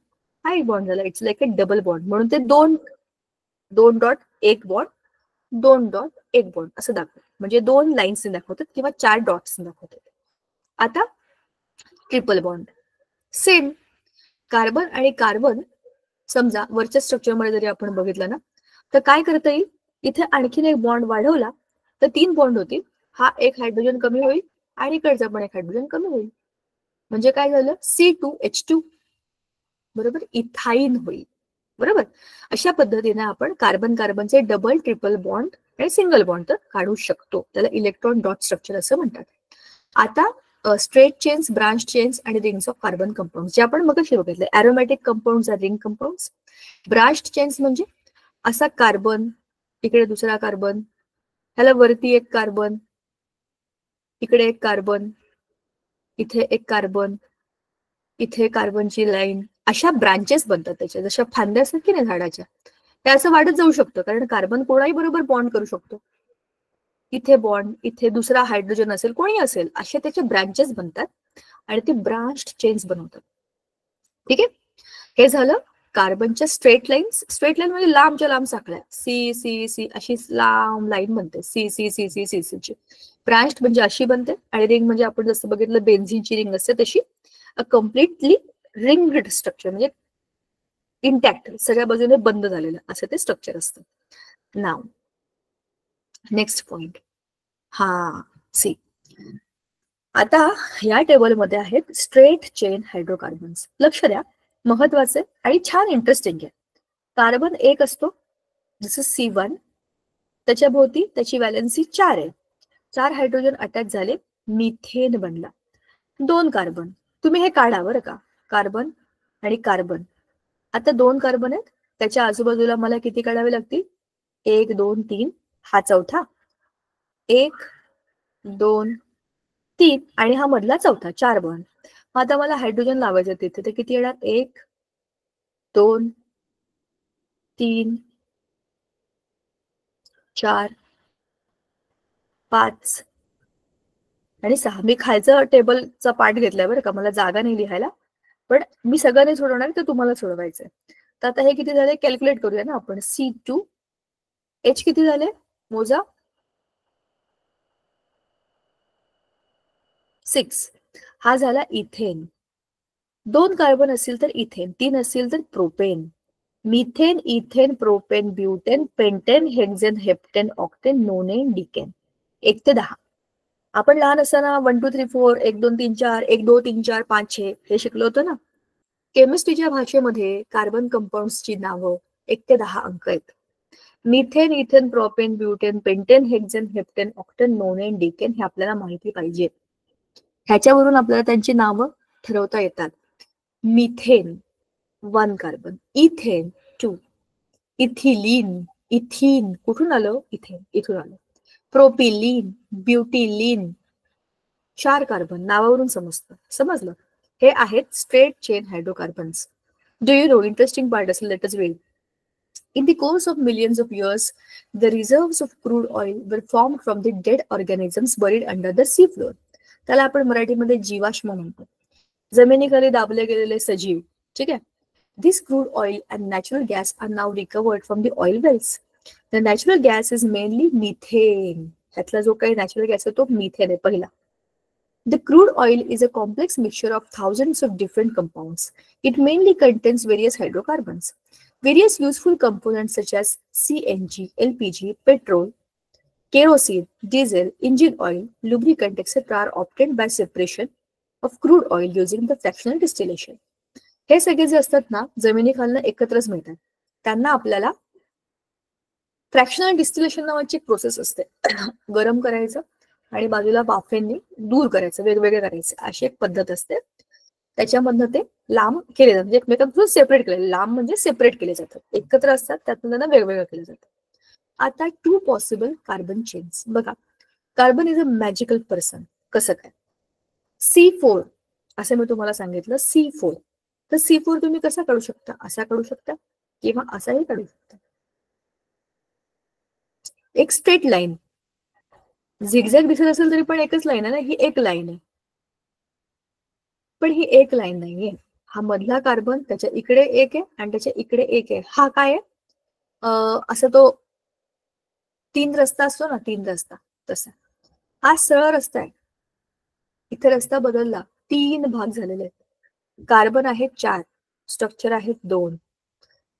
हा एक बॉन्ड झाला. It's like A double bond. म्हणून ते 2 डॉट 1 बॉन्ड, 2 डॉट 1 बॉन्ड असं दाखवतात. म्हणजे 2 लाईन्सने दाखवतात किंवा 4 डॉट्सने दाखवतात. आता ट्रिपल बॉन्ड सेम. कार्बन आणि कार्बन समजा वरच्या स्ट्रक्चरमध्ये जरी आपण बघितलं ना, तर काय करता येईल, इथे आणखीन एक बॉन्ड वाढवला तर 3 बॉन्ड होतील. हा एक हायड्रोजन कमी होईल आणि इकडचा पण एक हायड्रोजन कमी होईल. म्हणजे काय झालं, C2H2, बरोबर, इथाईन होईल. बरोबर. अशा पद्धतीने आपण कार्बन कार्बनचे डबल, ट्रिपल बॉन्ड आणि सिंगल बॉन्ड तर काढू शकतो. त्याला इलेक्ट्रॉन डॉट स्ट्रक्चर असं म्हणतात. आता स्ट्रेट चेन्स, ब्रांच चेन्स आणि रिंग्स ऑफ कार्बन कंपाऊंड जे आपण मगाशी बघितले. Aromatic compounds are ring compounds. Branch chains म्हणजे असा कार्बन, इकडे दुसरा कार्बन, ह्याला वरती एक कार्बन, इकडे एक कार्बन, इथे एक कार्बन, इथे कार्बनची लाईन, अशा ब्रांचेस बनतात त्याच्या, जशा फांद्या असतात की नाही झाडाच्या, हे असं वाढत जाऊ शकतं, कारण कार्बन कोणाही बरोबर बॉन्ड करू शकतो. इथे बॉन्ड, इथे दुसरा हायड्रोजन असेल, कोणी असेल, असे त्याचे ब्रँचेस बनतात आणि ते ब्रांच्ड चेन्स बनवतात. ठीक आहे, हे झालं कार्बनच्या स्ट्रेट लाईन्स. स्ट्रेट लाईन म्हणजे लांबच्या लांब साखळ्या, सी सी सी अशी लांब लाईन बनते, C C C C C C ची. ब्रांच्ड म्हणजे अशी बनते, आणि रिंग म्हणजे आपण जसं बघितलं बेन्झिनची रिंग असते तशी कम्प्लिटली रिंग्ड स्ट्रक्चर, म्हणजे इंटॅक्ट, सगळ्या बाजूने बंद झालेलं असं ते स्ट्रक्चर असतं. नाव नेक्स्ट पॉइंट, हा सी. आता या टेबलमध्ये आहेत स्ट्रेट चेन हायड्रोकार्बन्स. लक्ष द्या, महत्वाचे आणि छान इंटरेस्टिंग आहे. कार्बन एक असतो, जसं C1, त्याच्या भोवती त्याची व्हॅलेन्सी 4 आहे. 4 हायड्रोजन अटॅच झाले, मिथेन बनला. 2 कार्बन, तुम्ही हे काढा बरं का, कार्बन आणि कार्बन. आता 2 कार्बन आहेत, त्याच्या आजूबाजूला मला किती काढावे लागतील? 1 2 3, हा चौथा, 1 2 3, आणि हा मधला चौथा, 4 बॉन्ड. आता मला हायड्रोजन लावायचं तिथे, तर किती येणार? 1 2 3 4 5 आणि 6. मी खालचं टेबलचा पार्ट घेतलाय बरं का, मला जागा नाही लिहायला, पण मी सगळं नाही सोडवणार, तर तुम्हाला सोडवायचंय. तर आता हे किती झाले कॅल्क्युलेट करूया ना आपण. C2, H किती झाले मोजा? 6. हा झाला इथेन. 2 कार्बन असतील तर इथेन, 3 असतील तर propane. Methane, ethane, propane, butane, pentane, hexane, heptane, octane, nonane, decane. 1 ते 10. आपण लहान असताना 1 2 3 4, 1 2 3 4, 1 2 3 4 5 6 हे शिकलो होतो ना. केमिस्ट्रीच्या भाषेमध्ये कार्बन कंपाऊंड्सची नावं 1 ते 10 अंक आहेत. Methane, ethane, propane, butane, pentane, hexane, heptane, octane, nonane, decane हे आपल्याला माहिती पाहिजे. ह्याच्यावरून आपल्याला त्यांची नावं ठरवता येतात. Methane 1 carbon, ethane 2, ethylene, ethene कुठून आलं? इथेन, इथून आलं. प्रोपिलीन, ब्युटिलीन 4 कार्बन, नावावरून समजतं. समजलं? हे आहेत straight chain hydrocarbons. Do you know, interesting part असेल, let us read. In the course of millions of years, the reserves of crude oil were formed from the dead organisms buried under the sea floor. त्याला आपण मराठीमध्ये जीवाश्म म्हणतो. जमिनीखाली दाबले गेलेले सजीव. ठीक आहे. This crude oil and natural gas are now recovered from the oil wells. The natural gas is mainly methane. ह्यातला जो काही नॅचरल गॅस आहे तो मिथेन आहे पहिला. The crude oil is a complex mixture of thousands of different compounds. It mainly contains various hydrocarbons. Various useful components such as CNG, LPG, petrol, kerosene, diesel, engine oil, lubricant, etc. are obtained by separation of crude oil using the fractional distillation. हे सगळे जे असतात ना, जमिनीखालनं एकत्रच मिळतात. त्यांना आपल्याला fractional distillation नावाची एक प्रोसेस असते. गरम करायचं आणि बाजूला वाफेंनी दूर करायचं, वेगवेगळे करायचे, अशी एक पद्धत असते. त्याच्यामधनं ते लांब केले जातात, म्हणजे एकमेकांपासून सेपरेट केले. लांब म्हणजे सेपरेट केले जातात, एकत्र असतात, त्यातून त्यांना वेगवेगळं केलं जातं. आता 2 पॉसिबल कार्बन चेन्स बघा. Carbon is a magical person. कसं काय? C4 असं मी तुम्हाला सांगितलं, C4. तर C4 तुम्ही कसा काढू शकता? असा काढू शकता किंवा असाही काढू शकता. एक स्ट्रेट लाईन, झिगझॅग दिसत असेल तरी पण एकच लाईन आहे ना, ही एक लाईन आहे. पण ही एक लाईन नाहीये. हा मधला कार्बन, त्याच्या इकडे एक आहे आणि त्याच्या इकडे एक आहे. हा काय आहे? असं तो 3 रस्ता असतो ना, 3 रस्ता तसा. हा सरळ रस्ता आहे. इथे रस्ता बदलला, 3 भाग झालेले आहेत. कार्बन आहेत 4, स्ट्रक्चर आहेत 2.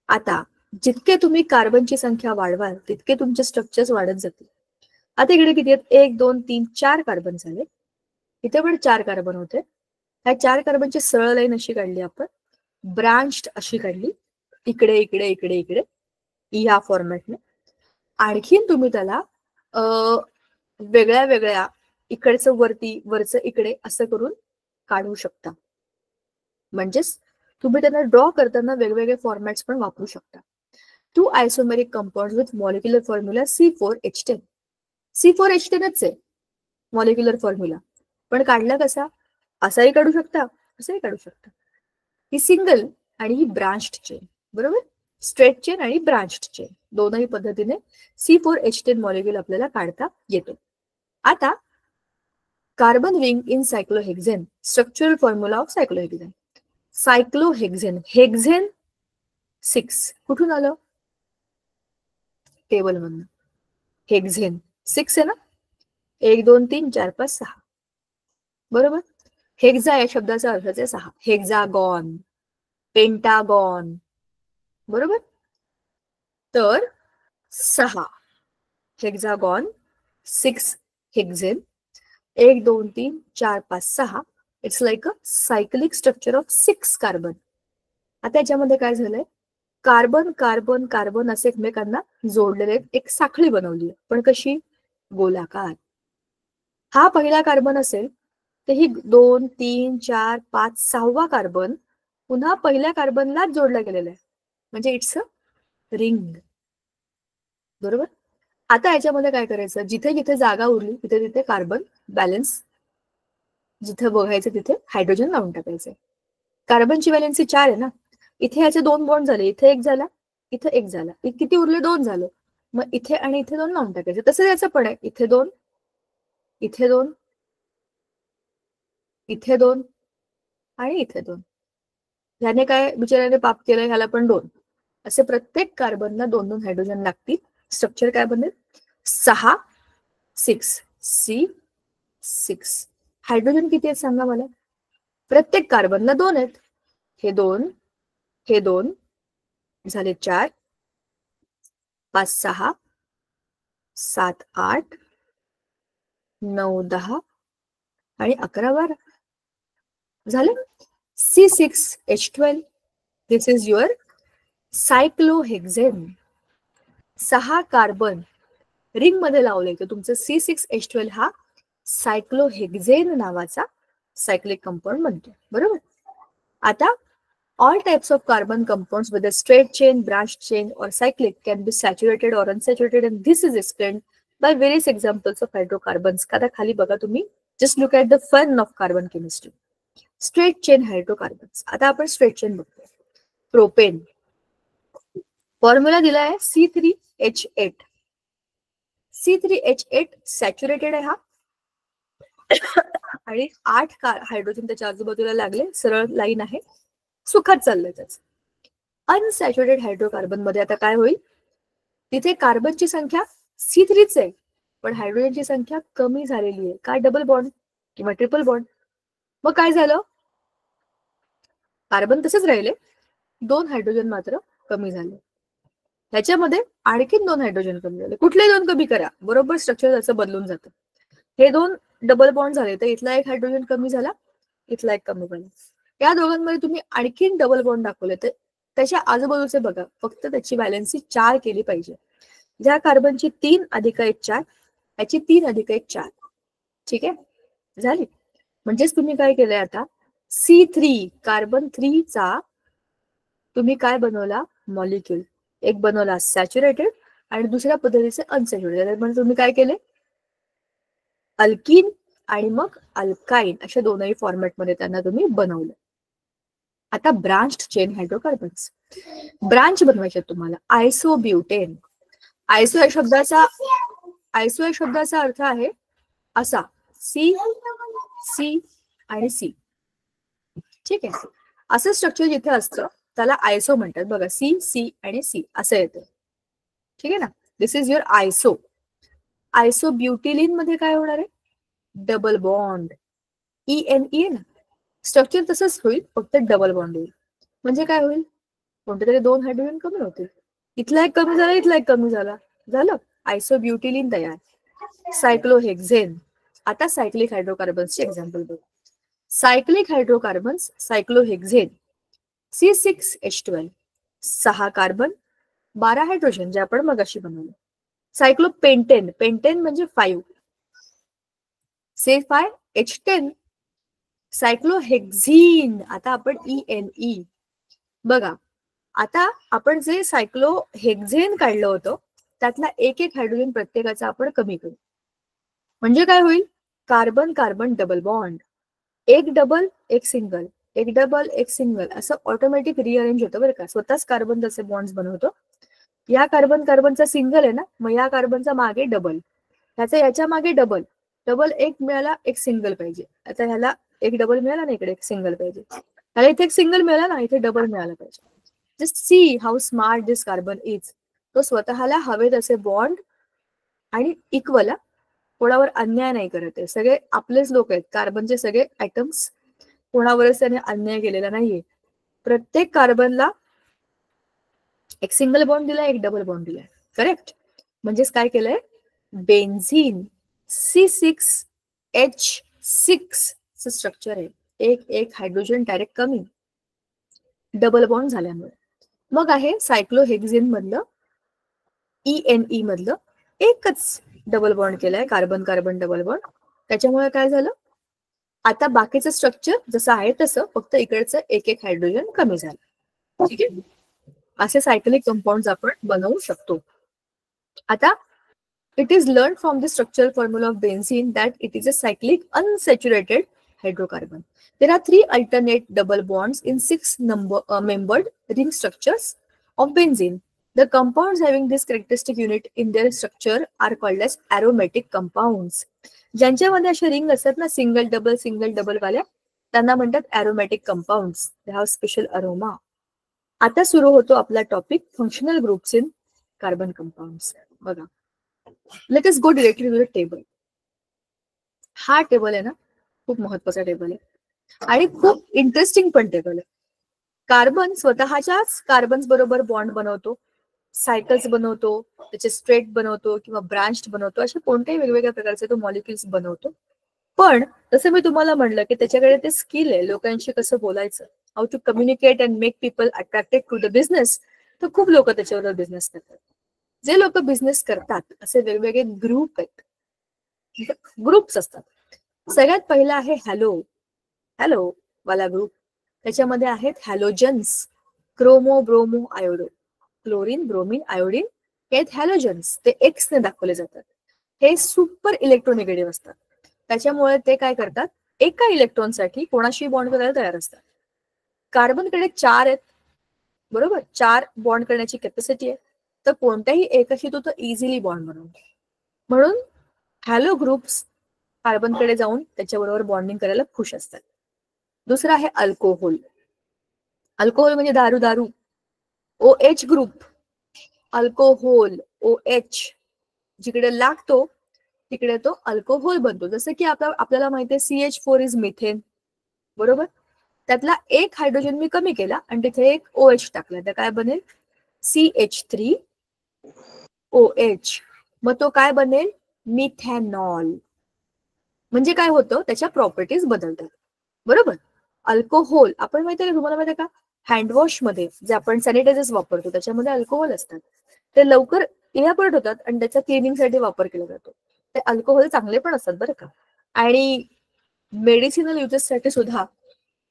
आता जितके तुम्ही कार्बनची संख्या वाढवाल तितके तुमचे स्ट्रक्चर्स वाढत जातील. आता इकडे किती आहेत? 1 2 3 4 कार्बन झाले. इथे पण 4 कार्बन होते. ह्या 4 कार्बनची सरळ लाईन अशी काढली आपण, ब्रांच्ड अशी काढली, इकडे इकडे इकडे इकडे, या फॉर्मॅटने. आणखीन तुम्ही त्याला वेगळ्या वेगळ्या, इकडचं वरती, वरचं इकडे असं करून काढू शकता. म्हणजेच तुम्ही त्यांना ड्रॉ करताना वेगवेगळे फॉर्मॅट्स पण वापरू शकता. 2 isomeric compounds with molecular formula C4H10. C4H10च आहे मॉलिक्युलर फॉर्म्युला, पण काढला कसा? असाही काढू शकता, असंही काढू शकता. ही सिंगल आणि ही ब्रांच्ड चेन, बरोबर. स्ट्रेट चेन आणि ब्रांच्ड चेन दोनही पद्धतीने C4H10 मॉलिक्यूल आपल्याला काढता येतो. आता carbon ring in cyclohexane, structural formula of cyclohexane. Cyclohexane, hexane 6 कुठून आलं? टेबल मधून. हेक्झेन 6 आहे ना, 1 2 3 4 5 6 बरोबर. हेक्झा या शब्दाचा अर्थच आहे 6. हेक्झागॉन, पेंटागॉन बरोबर. तर 6 hexagon, 6 हेक्झेन, 1 2 3 4 5 6. It's like a cyclic structure of 6 carbon. आता याच्यामध्ये काय झालंय, कार्बन कार्बन कार्बन असे एकमेकांना जोडलेले एक साखळी बनवली आहे, पण कशी? गोलाकार. हा पहिला कार्बन असेल तर ही 2 3 4 5 6वा कार्बन पुन्हा पहिल्या कार्बनलाच जोडला गेलेला आहे, म्हणजे इट्स अ रिंग बरोबर. आता याच्यामध्ये काय करायचं, जिथे जिथे जागा उरली तिथे तिथे कार्बन बॅलन्स, जिथे बघायचं तिथे हायड्रोजन लावून टाकायचं. कार्बनची व्हॅलेन्सी 4 आहे ना, इथे याचे 2 बॉन्ड झाले, इथे 1 झाला, इथे 1 झाला, किती उरले? 2 झालं. मग इथे आणि इथे 2 लावून टाकायचे. तसं याचं पण आहे, इथे 2, इथे 2, इथे 2 आणि इथे 2. ह्याने काय बिचाऱ्याने पाप केलं, ह्याला पण 2. असे प्रत्येक कार्बनला 2 2 हायड्रोजन लागतील. स्ट्रक्चर काय बनेल? 6 6 C6. हायड्रोजन किती आहेत सांगा मला? प्रत्येक कार्बनला 2 आहेत. हे 2, हे 2 झाले 4 5 6 7 8 9 10 आणि 11 12 झालं. C6H12. This is your cyclohexane. 6 carbon ring मध्ये लावले तर तुमचं C6H12 हा सायक्लोहेक्झेन नावाचा सायक्लिक कंपाऊंड बनतो बरोबर. आता all types of carbon compounds whether straight chain, branched chain or cyclic can be saturated or unsaturated, and this is explained by various examples of hydrocarbons. kada khali baga tumhi, just look at the fun of carbon chemistry. Straight chain hydrocarbons. आता आपण straight chain बघतो. Propane formula दिला आहे C3H8. C3H8 saturated आहे हा आणि 8 hydrogen त्याच्या आजूबाजूला लागले, सरळ लाईन आहे, सुखात चाललंय त्याच. अनसॅच्युरेटेड हायड्रोकार्बन मध्ये आता काय होईल, तिथे कार्बनची संख्या C3च आहे पण हायड्रोजनची संख्या कमी झालेली आहे. काय? डबल बॉन्ड किंवा ट्रिपल बॉन्ड. मग काय झालं, कार्बन तसेच राहिले, 2 हायड्रोजन मात्र कमी झाले. त्याच्यामध्ये आणखीन 2 हायड्रोजन कमी झाले. कुठले 2 कमी करा, बरोबर स्ट्रक्चर त्याचं बदलून जातं. हे 2 डबल बॉन्ड झाले तर इथला 1 हायड्रोजन कमी झाला, इथला 1 कमी झाला. या दोघांमध्ये तुम्ही आणखीन डबल बॉन्ड दाखवले तर त्याच्या आजूबाजूचे बघा, फक्त त्याची व्हॅलेन्सी 4 केली पाहिजे. ज्या कार्बनची 3 अधिक 1 4, याची 3 अधिक 1 4. ठीक आहे, झाली. म्हणजेच तुम्ही काय केलंय आता, C3 कार्बन 3 चा तुम्ही काय बनवला, मॉलिक्यूल. एक बनवला सॅच्युरेटेड आणि दुसऱ्या पद्धतीचे अनसॅच्युरेटेड. म्हणजे तुम्ही काय केले, अल्कीन आणि मग अल्काईन अशा दोनही फॉर्मॅटमध्ये त्यांना तुम्ही बनवलं. आता ब्रांच्ड चेन हायड्रोकार्बन्स. ब्रांच बनवायचे तुम्हाला. आयसोब्युटेन. आयसो या शब्दाचा अर्थ आहे असा, सी सी आणि सी. ठीक आहे, असं स्ट्रक्चर जिथे असतं त्याला आयसो म्हणतात. बघा, सी सी आणि सी असं येतं. ठीक आहे ना, दिस इज युअर आयसो. आयसोब्युटिलिन मध्ये काय होणार आहे, डबल बॉन्ड. ENE ना, स्ट्रक्चर तसंच होईल, फक्त डबल बॉन्ड होईल. म्हणजे काय होईल, कोणते तरी 2 हायड्रोजन कमी होतील. इथला 1 कमी झाला, इथला 1 कमी झाला, झालं आयसोब्युटिलिन तयार. सायक्लोहेक्झेन. आता सायक्लिक हायड्रोकार्बन्सचे एक्झाम्पल बघू. Cyclic hydrocarbons, cyclohexane. C6H12 6 carbon 12 hydrogen जे आपण मगाशी बनवलं. सायक्लोपेंटेन. पेंटेन म्हणजे 5. C5H10 सायक्लोहेक्झीन. आता आपण ENE बघा. आता आपण जे सायक्लोहेक्झेन काढलं होतं त्यातला 1 1 हायड्रोजन प्रत्येकाचा आपण कमी करू. म्हणजे काय होईल, carbon carbon double bond. 1 double 1 single, एक डबल एक सिंगल असं ऑटोमॅटिक रिअरेंज होतं बरं का, स्वतःच कार्बन तसे बॉन्ड्स बनवतो. या कार्बनचा सिंगल आहे ना, मग या कार्बनचा मागे डबल, ह्याचा याच्या मागे डबल, डबल एक मिळाला एक सिंगल पाहिजे. आता ह्याला एक डबल मिळाला ना, इकडे एक सिंगल पाहिजे. ह्याला इथे एक सिंगल मिळाला ना, इथे डबल मिळाला पाहिजे. Just see how smart this carbon is. तो स्वतःला हवे तसे बॉन्ड आणि इक्वल, कोणावर अन्याय नाही करत आहे. सगळे आपलेच लोक आहेत, कार्बनचे सगळे ऍटम्स, कोणावरच त्याने अन्याय केलेला नाहीये. प्रत्येक कार्बनला एक सिंगल बॉन्ड दिलाय, एक डबल बॉन्ड दिलाय. करेक्ट. म्हणजेच काय केलंय, बेन्झीन C6H6 स्ट्रक्चर आहे. एक एक हायड्रोजन डायरेक्ट कमी, डबल बॉन्ड झाल्यामुळे. मग आहे सायक्लोहेक्झेन मधलं ENE मधलं एकच डबल बॉन्ड केलाय, कार्बन कार्बन डबल बॉन्ड. त्याच्यामुळे काय झालं, आता बाकीचं स्ट्रक्चर जसं आहे तसं, फक्त इकडचं एक एक हायड्रोजन कमी झालं. ठीक आहे. असे सायक्लिक कंपाऊंड आपण बनवू शकतो. आता it is learned from the structural formula of benzene that it is a cyclic unsaturated hydrocarbon. There are 3 alternate double bonds in 6 membered ring structures of benzene. The compounds having this characteristic unit in their structure are called as aromatic compounds. ज्यांच्यामध्ये अशा ring असतात ना, single double वाल्या, त्यांना म्हणतात aromatic compounds. They have special aroma. आता सुरू होतो आपला topic functional groups in carbon compounds. बघा, let us go directly to the table. हा टेबल आहे ना, खूप महत्वाचा टेबल आहे आणि खूप इंटरेस्टिंग पण टेबल आहे. कार्बन स्वतःच्याच कार्बन्स बरोबर बॉन्ड बनवतो, सायकल्स बनवतो, त्याचे स्ट्रेट बनवतो किंवा ब्रांच बनवतो, असे कोणत्याही वेगवेगळ्या प्रकारचे तो मॉलिक्युल्स बनवतो. पण जसं मी तुम्हाला म्हणलं की त्याच्याकडे ते स्किल आहे लोकांशी कसं बोलायचं, how to communicate and make people attracted to the business. तर खूप लोक त्याच्यावर बिझनेस करतात. जे लोक बिझनेस करतात असे वेगवेगळे ग्रुप आहेत, ग्रुप्स असतात. सगळ्यात पहिला आहे हॅलो वाला ग्रुप. त्याच्यामध्ये आहेत हॅलोजन्स, क्रोमो bromo iodo, chlorine bromine iodine, हे आहेत हॅलोजन्स. ते एक्स ने दाखवले जातात. हे सुपर इलेक्ट्रोनिगेटिव्ह असतात. त्याच्यामुळे ते काय करतात, एका इलेक्ट्रॉनसाठी कोणाशी बॉन्ड करायला तयार असतात. कार्बनकडे 4 आहेत, बरोबर, 4 बॉन्ड करण्याची कॅपॅसिटी आहे. तर कोणत्याही एकाशी तो इझिली बॉन्ड बनवतो. म्हणून हॅलो ग्रुप्स कार्बनकडे जाऊन त्याच्याबरोबर बॉन्डिंग करायला खुश असतात. दुसरा आहे अल्कोहोल. अल्कोहोल म्हणजे दारू. OH ग्रुप, अल्कोहोल OH जिकडे लागतो तिकडे तो अल्कोहोल बनतो. जसं की आपल्याला माहिती आहे CH4 इज मिथेन, बरोबर. त्यातला एक हायड्रोजन मी कमी केला आणि तिथे एक OH टाकला, तर काय बनेल, CH3OH. मग तो काय बनेल, मिथॅनॉल. म्हणजे काय होतं, त्याच्या प्रॉपर्टीज बदलतात, बरोबर. अल्कोहोल आपण माहिती आहे, तुम्हाला माहिती आहे का, हँडवॉश मध्ये जे आपण सॅनिटायझर्स वापरतो त्याच्यामध्ये अल्कोहोल असतात. ते लवकर इव्हॅपोरेट होतात आणि त्याचा क्लिनिंगसाठी वापर केला जातो. ते अल्कोहोल चांगले पण असतात बरं का. आणि मेडिसिनल युजेससाठी सुद्धा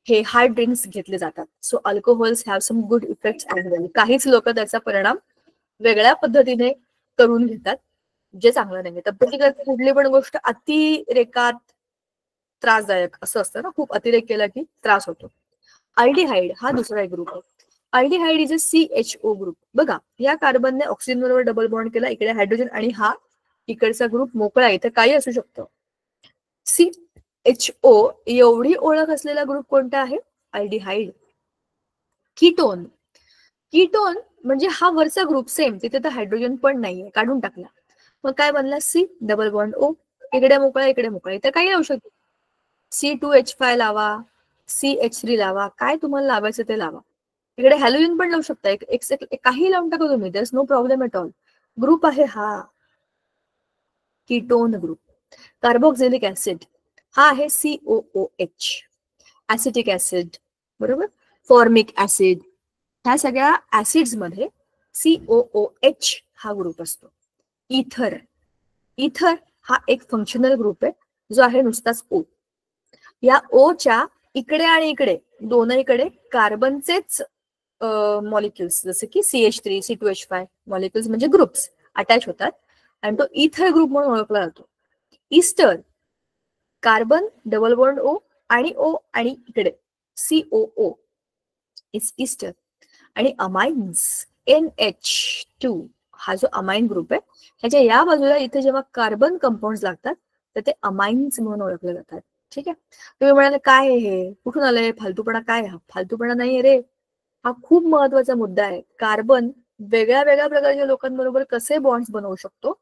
हे हार्ड ड्रिंक्स घेतले जातात. So alcohols have some good effects as well. काहीच लोक त्याचा परिणाम वेगळ्या पद्धतीने करून घेतात, जे चांगलं नाही. तब्येतीकरता कुठली पण गोष्ट अतिरेकात त्रासदायक असं असतं ना, खूप अतिरेक केला की त्रास होतो. अल्डिहाइड हा दुसरा एक ग्रुप आहे. Aldehyde is a CHO group. बघा, या कार्बनने ऑक्सिजन बरोबर डबल बॉन्ड केला, इकडे हायड्रोजन, आणि हा इकडचा ग्रुप मोकळा. इथे काही असू शकतं. CHO एवढी ओळख असलेला ग्रुप कोणता आहे, अल्डिहाइड. कीटोन म्हणजे हा वरचा ग्रुप सेम, तिथे तर हायड्रोजन पण नाहीये, काढून टाकला. मग काय बनला, C डबल बॉन्ड O, इकडे मोकळा इकडे मोकळा. इथे काही लावू शकतो, C2H5 लावा, CH3 लावा, काय तुम्हाला लावायचं ते लावा. इकडे हॅलोजन पण लावू शकता, काही लावून टाका तुम्ही, there is no problem at all. Group आहे हा कीटोन ग्रुप. कार्बोक्सिलिक ऍसिड हा आहे COOH. ऍसिटिक ऍसिड, बरोबर, फॉर्मिक ऍसिड, ह्या सगळ्या ऍसिड्स मध्ये COOH हा ग्रुप असतो. इथर हा एक फंक्शनल ग्रुप आहे, जो आहे नुसताच O. या ओच्या इकडे आणि इकडे दोनहीकडे कार्बनचेच मॉलिक्युल्स, जसे की CH3 C2H5 मॉलिक्युल्स म्हणजे ग्रुप्स अटॅच होतात, आणि तो इथर ग्रुप म्हणून ओळखला जातो. Easter carbon double bond O आणि O, आणि इकडे COO इज ईस्टर. आणि अमाइन्स NH2 हा जो अमाइन ग्रुप आहे ह्याच्या या बाजूला इथे जेव्हा कार्बन कंपाऊंड लागतात तर ते अमाइन्स म्हणून ओळखले जातात. ठीक आहे. तुम्ही म्हणाले काय आहे हे, कुठून आलंय, फालतूपणा काय, हा फालतूपणा नाहीये रे, हा खूप महत्वाचा मुद्दा आहे. कार्बन वेगळ्या वेगळ्या प्रकारच्या लोकांबरोबर कसे बॉन्ड्स बनवू शकतो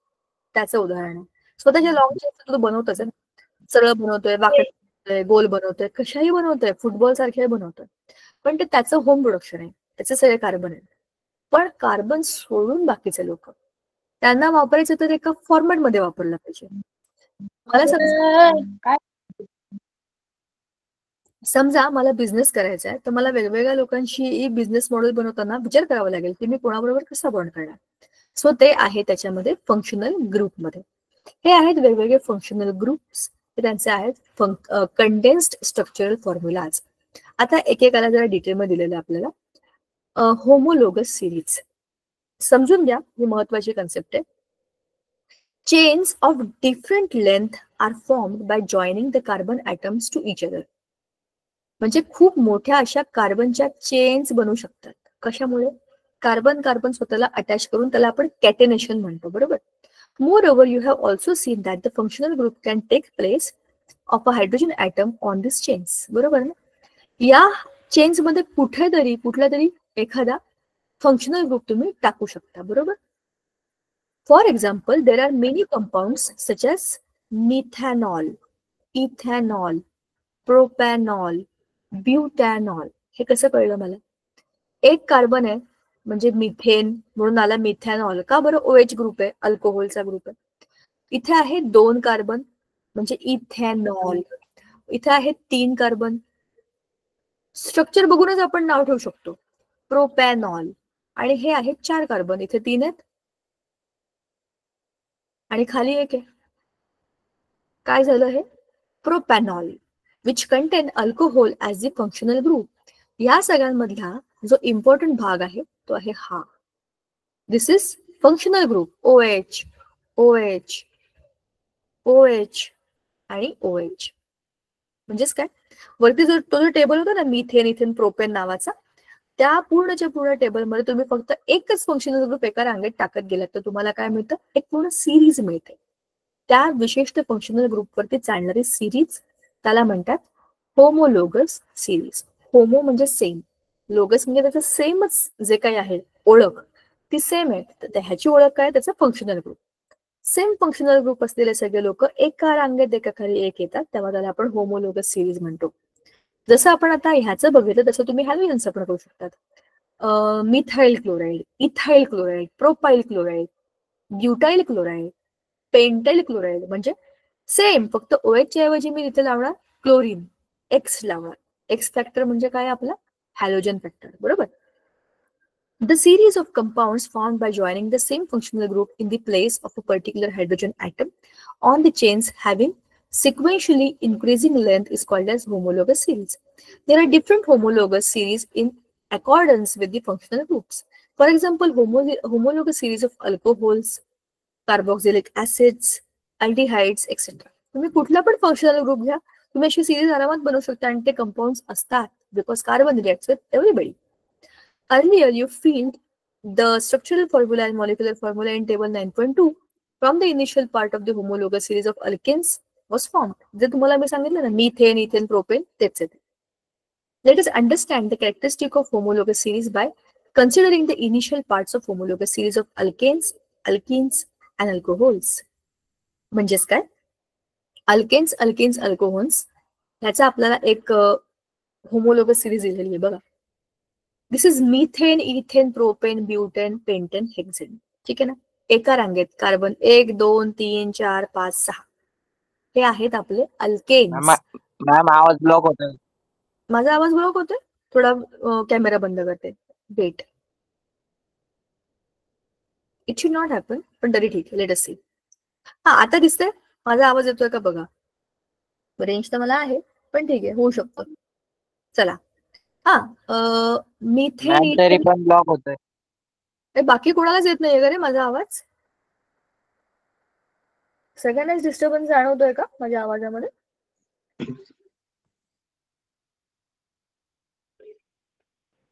त्याचं उदाहरण आहे. स्वतःच्या लॉंग चेन तो बनवतोच आहे, सरळ बनवतोय, वाकड बनवतोय, गोल बनवतोय, कशाही बनवतोय, फुटबॉल सारखे बनवतोय, पण ते त्याचं होम प्रोडक्शन आहे, त्याचे सगळे कार्बन आहे. पण कार्बन सोडून बाकीचे लोक त्यांना वापरायचं तर एका फॉर्मॅट मध्ये वापरलं पाहिजे. मला समजा मला बिझनेस करायचा आहे तर मला वेगवेगळ्या लोकांशी बिझनेस मॉडेल बनवताना विचार करावा लागेल की मी कोणाबरोबर कसा बॉन्ड करणार. सो ते आहे त्याच्यामध्ये फंक्शनल ग्रुपमध्ये. हे आहेत वेगवेगळे फंक्शनल ग्रुप्स, त्यांचे आहेत कंडेन्स्ड स्ट्रक्चरल फॉर्म्युलाज. आता एकेकाला जरा डिटेलमध्ये दिलेलं आहे आपल्याला. होमोलोगस सिरीज समजून घ्या, ही महत्वाची कन्सेप्ट आहे. Chains of different length are formed by joining the carbon atoms to each other. म्हणजे खूप मोठ्या अशा कार्बनच्या चेन्स बनू शकतात. कशामुळे? कार्बन कार्बन स्वतःला अटॅच करून, त्याला आपण कॅटेनेशन म्हणतो, बरोबर. Moreover, you have also seen that the functional group can take place of a hydrogen atom on these chains. बरोबर ना? या चेन्स मध्ये कुठला तरी एखादा फंक्शनल ग्रुप तुम्ही टाकू शकता, बरोबर. For example, there are many compounds such as methanol, ethanol, propanol, butanol. हे कसं कळलं मला? एक कार्बन आहे म्हणजे मिथेन म्हणून आला मिथॅनॉल. का बरं? OH ग्रुप आहे, अल्कोहोलचा ग्रुप आहे. इथे आहे 2 कार्बन म्हणजे इथेनॉल. इथे आहे 3 कार्बन. स्ट्रक्चर बघूनच आपण नाव ठेवू शकतो, प्रोपॅनॉल. आणि हे आहेत 4 कार्बन, इथे 3 आहेत आणि खाली एक आहे. काय झालं हे? Propanol which contain alcohol as the functional group. या सगळ्यांमधला जो इम्पॉर्टंट भाग आहे तो आहे हा. This is functional group. OH, OH, OH आणि OH. म्हणजेच काय? वरती तो जो टेबल होता ना मिथेन, इथेन, प्रोपेन नावाचा, त्या पूर्णच्या पूर्ण टेबलमध्ये तुम्ही फक्त एकच फंक्शनल ग्रुप एका रांगेत टाकत गेलात तर तुम्हाला काय मिळतं? एक पूर्ण सिरीज मिळते. त्या विशिष्ट फंक्शनल ग्रुपवरती चालणारी सिरीज त्याला म्हणतात होमोलोगस सिरीज. होमो म्हणजे सेम, लोगस म्हणजे त्याचं सेमच जे काही आहे ओळख ती सेम आहे, तर ह्याची ओळख काय? त्याचा functional group. Same functional group असलेले सगळे लोक एका रांगेत एकाखाली एक येतात, तेव्हा त्याला आपण होमोलोगस सिरीज म्हणतो. जसं आपण आता ह्याचं बघितलं तसं तुम्ही हॅलोजन्स पण करू शकतात. Methyl chloride, ethyl chloride, propyl chloride, butyl chloride, pentyl chloride. म्हणजे सेम, फक्त OH च्या ऐवजी मी तिथे लावणार क्लोरीन, एक्स लावणार. एक्स फॅक्टर म्हणजे काय? आपला हॅलोजन फॅक्टर, बरोबर. The series of compounds formed by joining the same functional group in the place of a particular hydrogen atom on the chains having sequentially increasing length is called as homologous series. There are different homologous series in accordance with the functional groups. For example, homologous series of alcohols, carboxylic acids, aldehydes, etc. तुम्ही कुठला पण functional group घ्या, तुम्ही अशी series आरामात बनवू शकता आणि ते कंपाऊंड्स असतात because carbon reacts with everybody. Earlier, you filled the structural formula and molecular formula in table 9.2 from the initial part of the homologous series of alkenes was formed. जे तुम्हाला मी सांगितलं ना, मिथेन, इथेन, प्रोपेन, तेच येते. Let us understand the characteristic of homologous series by considering the initial parts of homologous series of alkanes, alkenes and alcohols. म्हणजेच काय? Alkanes, alkanes, alcohols ह्याचा आपल्याला एक होमोलोगस सिरीज दिलेली आहे बघा. This is methane, ethane, propane, butane, pentane, hexane. ठीक आहे ना? एका रांगेत कार्बन 1, 2, 3, 4, 5, 6 हे आहेत आपले अल्केन्स. मॅम आवाज ब्लॉक होतोय. माझा आवाज ब्लॉक होतोय? थोडा कॅमेरा बंद करते. Wait. It should not happen, पण तरी ठीक आहे. Let us see. हा, आता दिसतंय? माझा आवाज येतोय का बघा. रेंज तर मला आहे, पण ठीक आहे, होऊ शकतो. चला. हा, मिथेन, तरी पण ब्लॉक होतोय. बाकी कोणालाच येत नाहीये का रे माझा आवाज? सगळ्यांनाच डिस्टर्बन्स जाणवतोय का माझ्या आवाजामध्ये?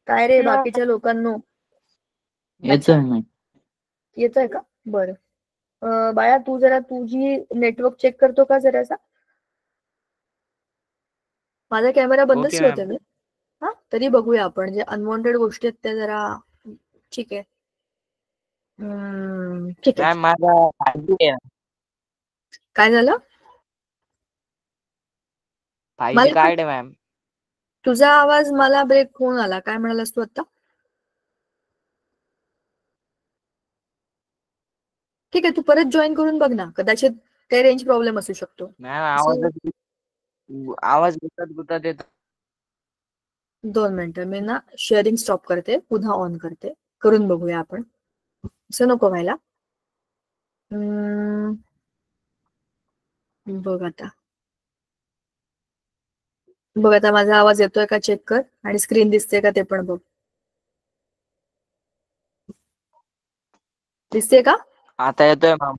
काय रे बाकीच्या लोकांनो, येतोय मॅम. येतोय का? बरं. बाळा तू जरा तुझी नेटवर्क चेक करतो का जरासा? माझा कॅमेरा बंदच ओके ठेवते मॅम. मी. हा तरी बघूया आपण जे अनवॉन्टेड गोष्टी आहेत त्या जरा ठीक आहे. ठीक आहे. मॅम माझा 5G आहे. काय झालं? 5G मला कार्ड आहे मॅम. तुझा आवाज मला ब्रेक होऊन आला. काय म्हणालास तू आता? ठीक आहे, तू परत जॉईन करून बघ ना, कदाचित काही रेंज प्रॉब्लेम असू शकतो. मॅम आवाज गुतत येतो. 2 मिनिटं मी ना शेअरिंग स्टॉप करते, पुन्हा ऑन करते, करून बघूया आपण. असं नको व्हायला. बघ आता माझा आवाज येतोय का चेक कर आणि स्क्रीन दिसते का ते पण बघ. दिसते का? आता येतोय मॅम.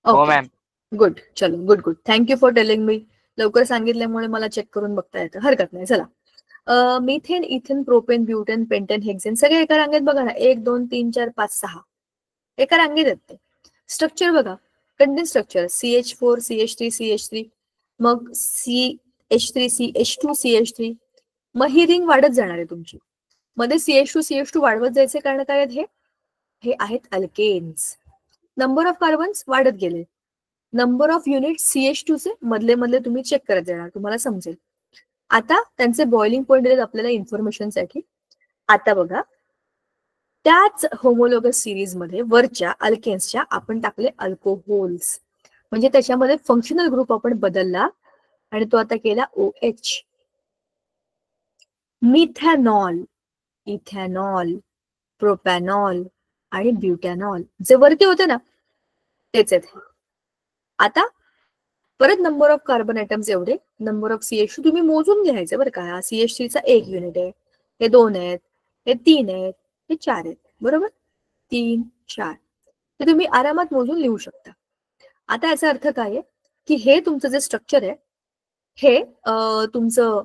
हो ओके मॅम. गुड. चलो good. Thank you for telling me. लवकर सांगितल्यामुळे मला चेक करून बघता येतं. हरकत नाही. चला, methane, ethane, propane, butane, pentane, hexane सगळे एका रांगेत बघा ना. 1 2 3 4 5 6 एका रांगेत आहेत ते. स्ट्रक्चर बघा, condense structure CH4 CH3 CH3, मग CH3 CH2 CH3. मग ही रिंग वाढत जाणार आहे तुमची. मध्ये CH2 CH2 वाढवत जायचे कारण काय आहेत? हे आहेत अल्केन्स. नंबर ऑफ कार्बन्स वाढत गेले. नंबर ऑफ युनिट CH2 चे मधले मधले तुम्ही चेक करत जाणार, तुम्हाला समजेल. आता त्यांचे बॉइलिंग पॉइंट दिलेत आपल्याला इन्फॉर्मेशनसाठी. आता बघा, त्याच होमोलोगस सिरीज मध्ये वरच्या अल्केन्सच्या आपण टाकले अल्कोहोल्स. म्हणजे त्याच्यामध्ये फंक्शनल ग्रुप आपण बदलला आणि तो आता केला OH. मिथॅनॉल, इथॅनॉल, प्रोपॅनॉल आणि ब्युटॅनॉल जे वरती होते ना तेच आहेत. आता परत नंबर ऑफ कार्बन ऍटम्स एवढे, नंबर ऑफ CH2 तुम्ही मोजून घ्यायचे बरं का. CH3 चा 1 युनिट आहे, हे 2 आहेत, हे 3 आहेत, हे 4 आहेत, बरोबर. 3 4 ते तुम्ही आरामात मोजून लिहू शकता. आता याचा अर्थ काय आहे की हे तुमचं जे स्ट्रक्चर आहे हे तुमचं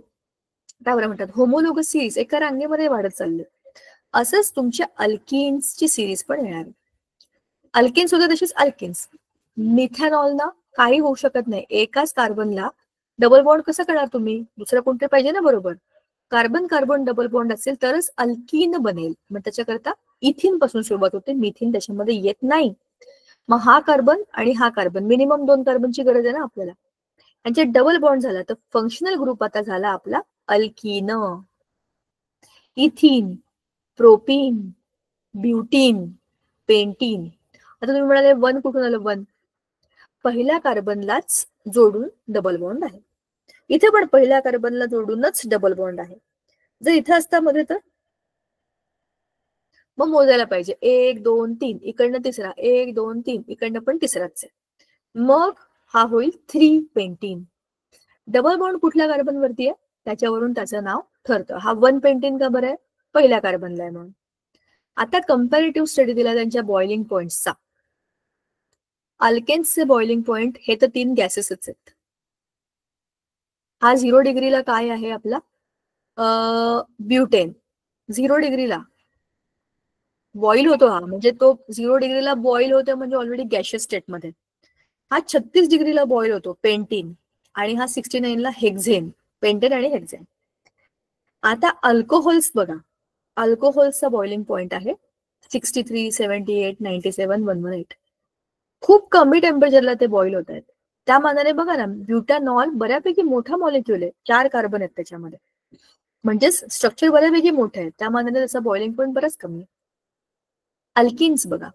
काय बरं म्हणतात होमोलोगस सिरीज एका रांगेमध्ये वाढत चालले. असंच तुमच्या अल्किन्सची सिरीज पण येणार. अल्केन्स होते तशीच अल्केन्स. मिथॅनॉलना काही होऊ शकत नाही. एकाच कार्बनला डबल बॉन्ड कसं करणार तुम्ही? दुसरा कोणतरी पाहिजे ना, बरोबर. कार्बन कार्बन डबल बॉन्ड असेल तरच अल्कीन बनेल. मग त्याच्याकरता इथिन पासून सुरुवात होते, मिथिन त्याच्यामध्ये येत नाही. मग हा कार्बन आणि हा कार्बन मिनिमम 2 कार्बनची गरज आहे ना आपल्याला. यांचे डबल बॉन्ड झाला तर फंक्शनल ग्रुप आता झाला आपला alkene. Ethene, propene, butene, pentene. आता तुम्ही म्हणाले 1 कुठून आलं? 1 पहिल्या कार्बनलाच जोडून डबल बॉन्ड आहे. इथे पण पहिल्या कार्बनला जोडूनच डबल बॉन्ड आहे. जर इथे असता मध्ये तर मग मोजायला पाहिजे 1 2 3 इकडनं तिसरा, 1 2 3 इकडनं पण तिसराच आहे. मग हा होईल 3 पेंटीन. डबल बॉन्ड कुठल्या कार्बन वरती आहे त्याच्यावरून त्याचं नाव ठरतं. हा 1 पेंटीन का बरं आहे? पहिल्या कार्बनला आहे म्हणून. आता कंपॅरेटिव्ह स्टडी दिला त्यांच्या बॉइलिंग पॉइंट्सचा. अल्केन्सचे बॉइलिंग पॉइंट हे तर 3 गॅसेसच आहेत. हा 0 डिग्रीला काय आहे आपला? ब्युटेन. 0 डिग्रीला बॉईल होतो हा, म्हणजे तो 0 डिग्रीला बॉईल होतो म्हणजे ऑलरेडी गॅशियस स्टेटमध्ये. हा 36 डिग्रीला बॉईल होतो पेंटीन आणि हा 69 ला हेक्झेन. पेंटेन आणि हेक्झेन. आता अल्कोहोल्स बघा, अल्कोहोल्सचा बॉइलिंग पॉइंट आहे 63 78 97 118. खूप कमी टेम्परेचरला ते बॉईल होत आहेत. त्या मानाने बघा ना, ब्युटॅनॉल बऱ्यापैकी मोठा मॉलिक्युल आहे, 4 कार्बन आहेत त्याच्यामध्ये, म्हणजेच स्ट्रक्चर बऱ्यापैकी मोठं आहे. त्या मानाने त्याचा बॉइलिंग पॉइंट बराच कमी आहे. अल्किन्स बघा,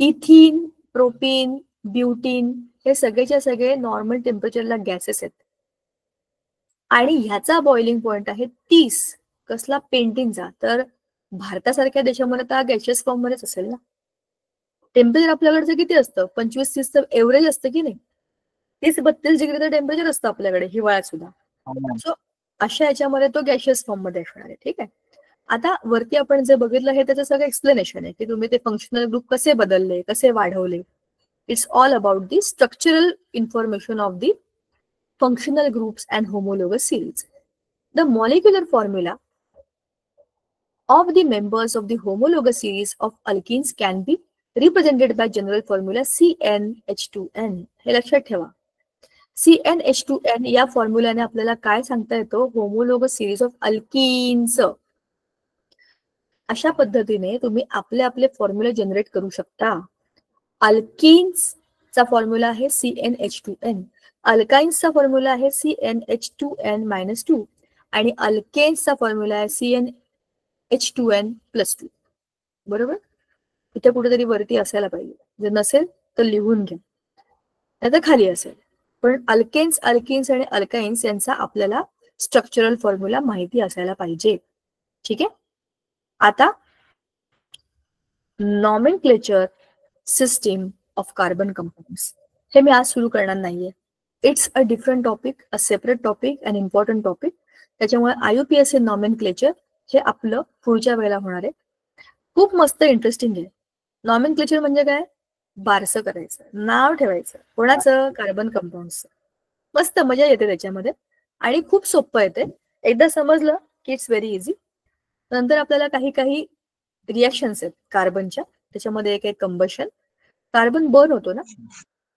इथिन, प्रोपीन, ब्युटीन हे सगळेच्या सगळे नॉर्मल टेम्परेचरला गॅसेस आहेत आणि ह्याचा बॉइलिंग पॉइंट आहे 30. कसला? पेंटीनचा. तर भारतासारख्या देशामध्ये तर गॅशियस फॉर्म मध्येच असेल ना. टेम्परेचर आपल्याकडचं किती असतं? 25-30 एव्हरेज असतं की नाही? 30-32 डिग्री तर टेम्परेचर असतं आपल्याकडे हिवाळ्यात सुद्धा. सो अशा याच्यामध्ये तो गॅशियस फॉर्म मध्ये असणार आहे. ठीक आहे. आता वरती आपण जे बघितलं हे त्याचं सगळं एक्सप्लेनेशन आहे की तुम्ही ते फंक्शनल ग्रुप कसे बदलले, कसे वाढवले. It's all about the structural information of the functional groups and homologous series. The molecular formula of the members of the homologous series of alkenes can be represented by general formula CnH2n. हे लक्षात ठेवा. CnH2n या फॉर्म्युलाने आपल्याला काय सांगता येतो? Homologous series of alkenes. अशा पद्धतीने तुम्ही आपले आपले फॉर्म्युला जनरेट करू शकता. अल्कीन्सचा फॉर्म्युला आहे CnH2n, अल्काइन्सचा फॉर्म्युला आहे CnH2n-2 आणि अल्केन्सचा फॉर्म्युला आहे CnH2n+2. बरोबर? इथे कुठेतरी वरती असायला पाहिजे. जर नसेल तर लिहून घ्या, नाहीतर खाली असेल. पण अल्केन्स, अल्किन्स आणि अल्काइन्स यांचा आपल्याला स्ट्रक्चरल फॉर्म्युला माहिती असायला पाहिजे. ठीक आहे. आता nomenclature system of carbon compounds हे मी आज सुरू करणार नाहीये. It's a different topic, a separate topic, an important topic. त्याच्यामुळे IUPAC नॉमेनक्लेचर हे आपलं पुढच्या वेळेला होणार आहे. खूप मस्त इंटरेस्टिंग आहे. नॉमेनक्लेचर म्हणजे काय? बारसं करायचं, नाव ठेवायचं. कोणाचं? कार्बन कंपाऊंड्सचं. मस्त मजा येते त्याच्यामध्ये आणि खूप सोपं येते. एकदा समजलं की इट्स व्हेरी इझी. नंतर आपल्याला काही काही रिॲक्शन्स आहेत कार्बनच्या. त्याच्यामध्ये एक आहे कंबशन. कार्बन बर्न होतो ना,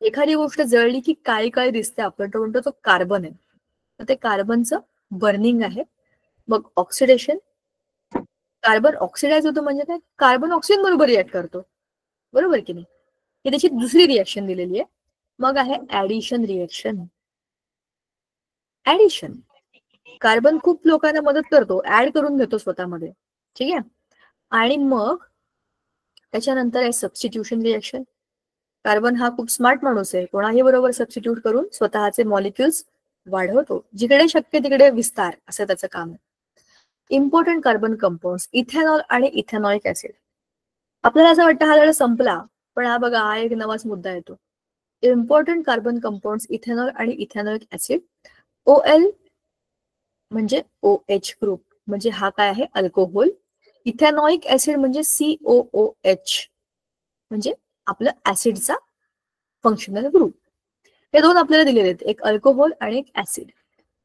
एखादी गोष्ट जळली की काळी काळी दिसते, आपण तो म्हणतो तो कार्बन आहे. तर ते कार्बनचं बर्निंग आहे. मग ऑक्सिडेशन, कार्बन ऑक्सिडाइज होतो म्हणजे काय? कार्बन ऑक्सिजन बरोबर रिॲक्ट करतो. बरोबर की नाही? ही त्याची दुसरी रिॲक्शन दिलेली आहे. मग आहे ऍडिशन रिॲक्शन. ऍडिशन, कार्बन खूप लोकांना मदत करतो, ऍड करून घेतो स्वतःमध्ये. ठीक आहे. आणि मग त्याच्यानंतर आहे सबस्टिट्यूशन रिॲक्शन. कार्बन हा खूप स्मार्ट माणूस आहे, कोणाही बरोबर सबस्टिट्यूट करून स्वतःचे मॉलिक्युल्स वाढवतो. जिकडे शक्य तिकडे विस्तार, असं त्याचं काम आहे. इम्पॉर्टंट कार्बन कंपाऊंड्स, इथेनॉल आणि इथेनॉइक ऍसिड. आपल्याला असं वाटतं हा धडा संपला, पण हा बघा हा एक नवाच मुद्दा येतो. इम्पॉर्टंट कार्बन कंपाऊंड्स इथेनॉल आणि इथेनॉइक ऍसिड. OL म्हणजे OH ग्रुप, म्हणजे हा काय आहे? अल्कोहोल. इथेनॉइक ऍसिड म्हणजे COOH, म्हणजे आपलं ऍसिडचा फंक्शनल ग्रुप. हे दोन आपल्याला दिलेले आहेत, एक अल्कोहोल आणि एक ऍसिड.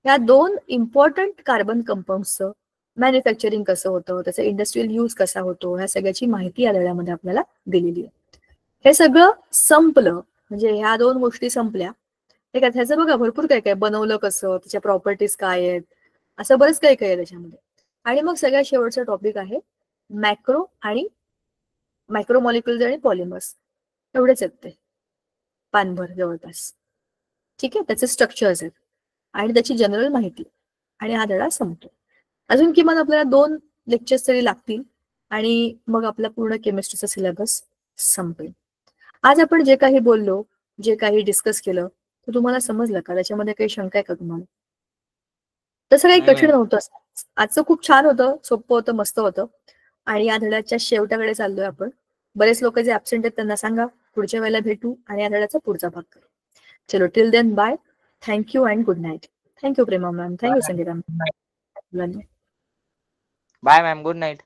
या दोन इम्पॉर्टंट कार्बन कंपाऊंड्सचं मॅन्युफॅक्चरिंग कसं होतं, त्याचा इंडस्ट्रियल यूज कसा होतो, ह्या सगळ्याची माहिती या धड्यामध्ये आपल्याला दिलेली आहे. हे सगळं संपलं म्हणजे ह्या दोन गोष्टी संपल्या. ठीक आहे. ह्याचं बघा भरपूर काय काय बनवलं कसं, त्याच्या प्रॉपर्टीज काय आहेत, असं बरंच काही काय आहे त्याच्यामध्ये. आणि मग सगळ्यात शेवटचा टॉपिक आहे मॅक्रो आणि मायक्रो मॉलिक्युल्स आणि पॉलिमर्स. एवढेच आहेत ते पानभर जवळपास. ठीक आहे. त्याचे स्ट्रक्चर्स आहेत आणि त्याची जनरल माहिती, आणि हा धडा संपतो. अजून किमान आपल्याला 2 लेक्चर्स तरी लागतील आणि मग आपला पूर्ण केमिस्ट्रीचा सिलेबस संपेल. आज आपण जे काही बोललो, जे काही डिस्कस केलं, तर तुम्हाला समजलं का? त्याच्यामध्ये काही शंका आहे का तुम्हाला? तसं काही कठीण नव्हतं. आजचं खूप छान होतं, सोपं होतं, मस्त होतं. आणि या धड्याच्या शेवटाकडे चाललोय आपण. बरेच लोक जे ऍब्सेंट आहेत त्यांना सांगा पुढच्या वेळेला भेटू आणि या धड्याचा पुढचा भाग करू. चलो, till then bye. Thank you and good night. Thank you Prema ma'am, thank you Sangeeta ma'am. Bye ma'am, good night.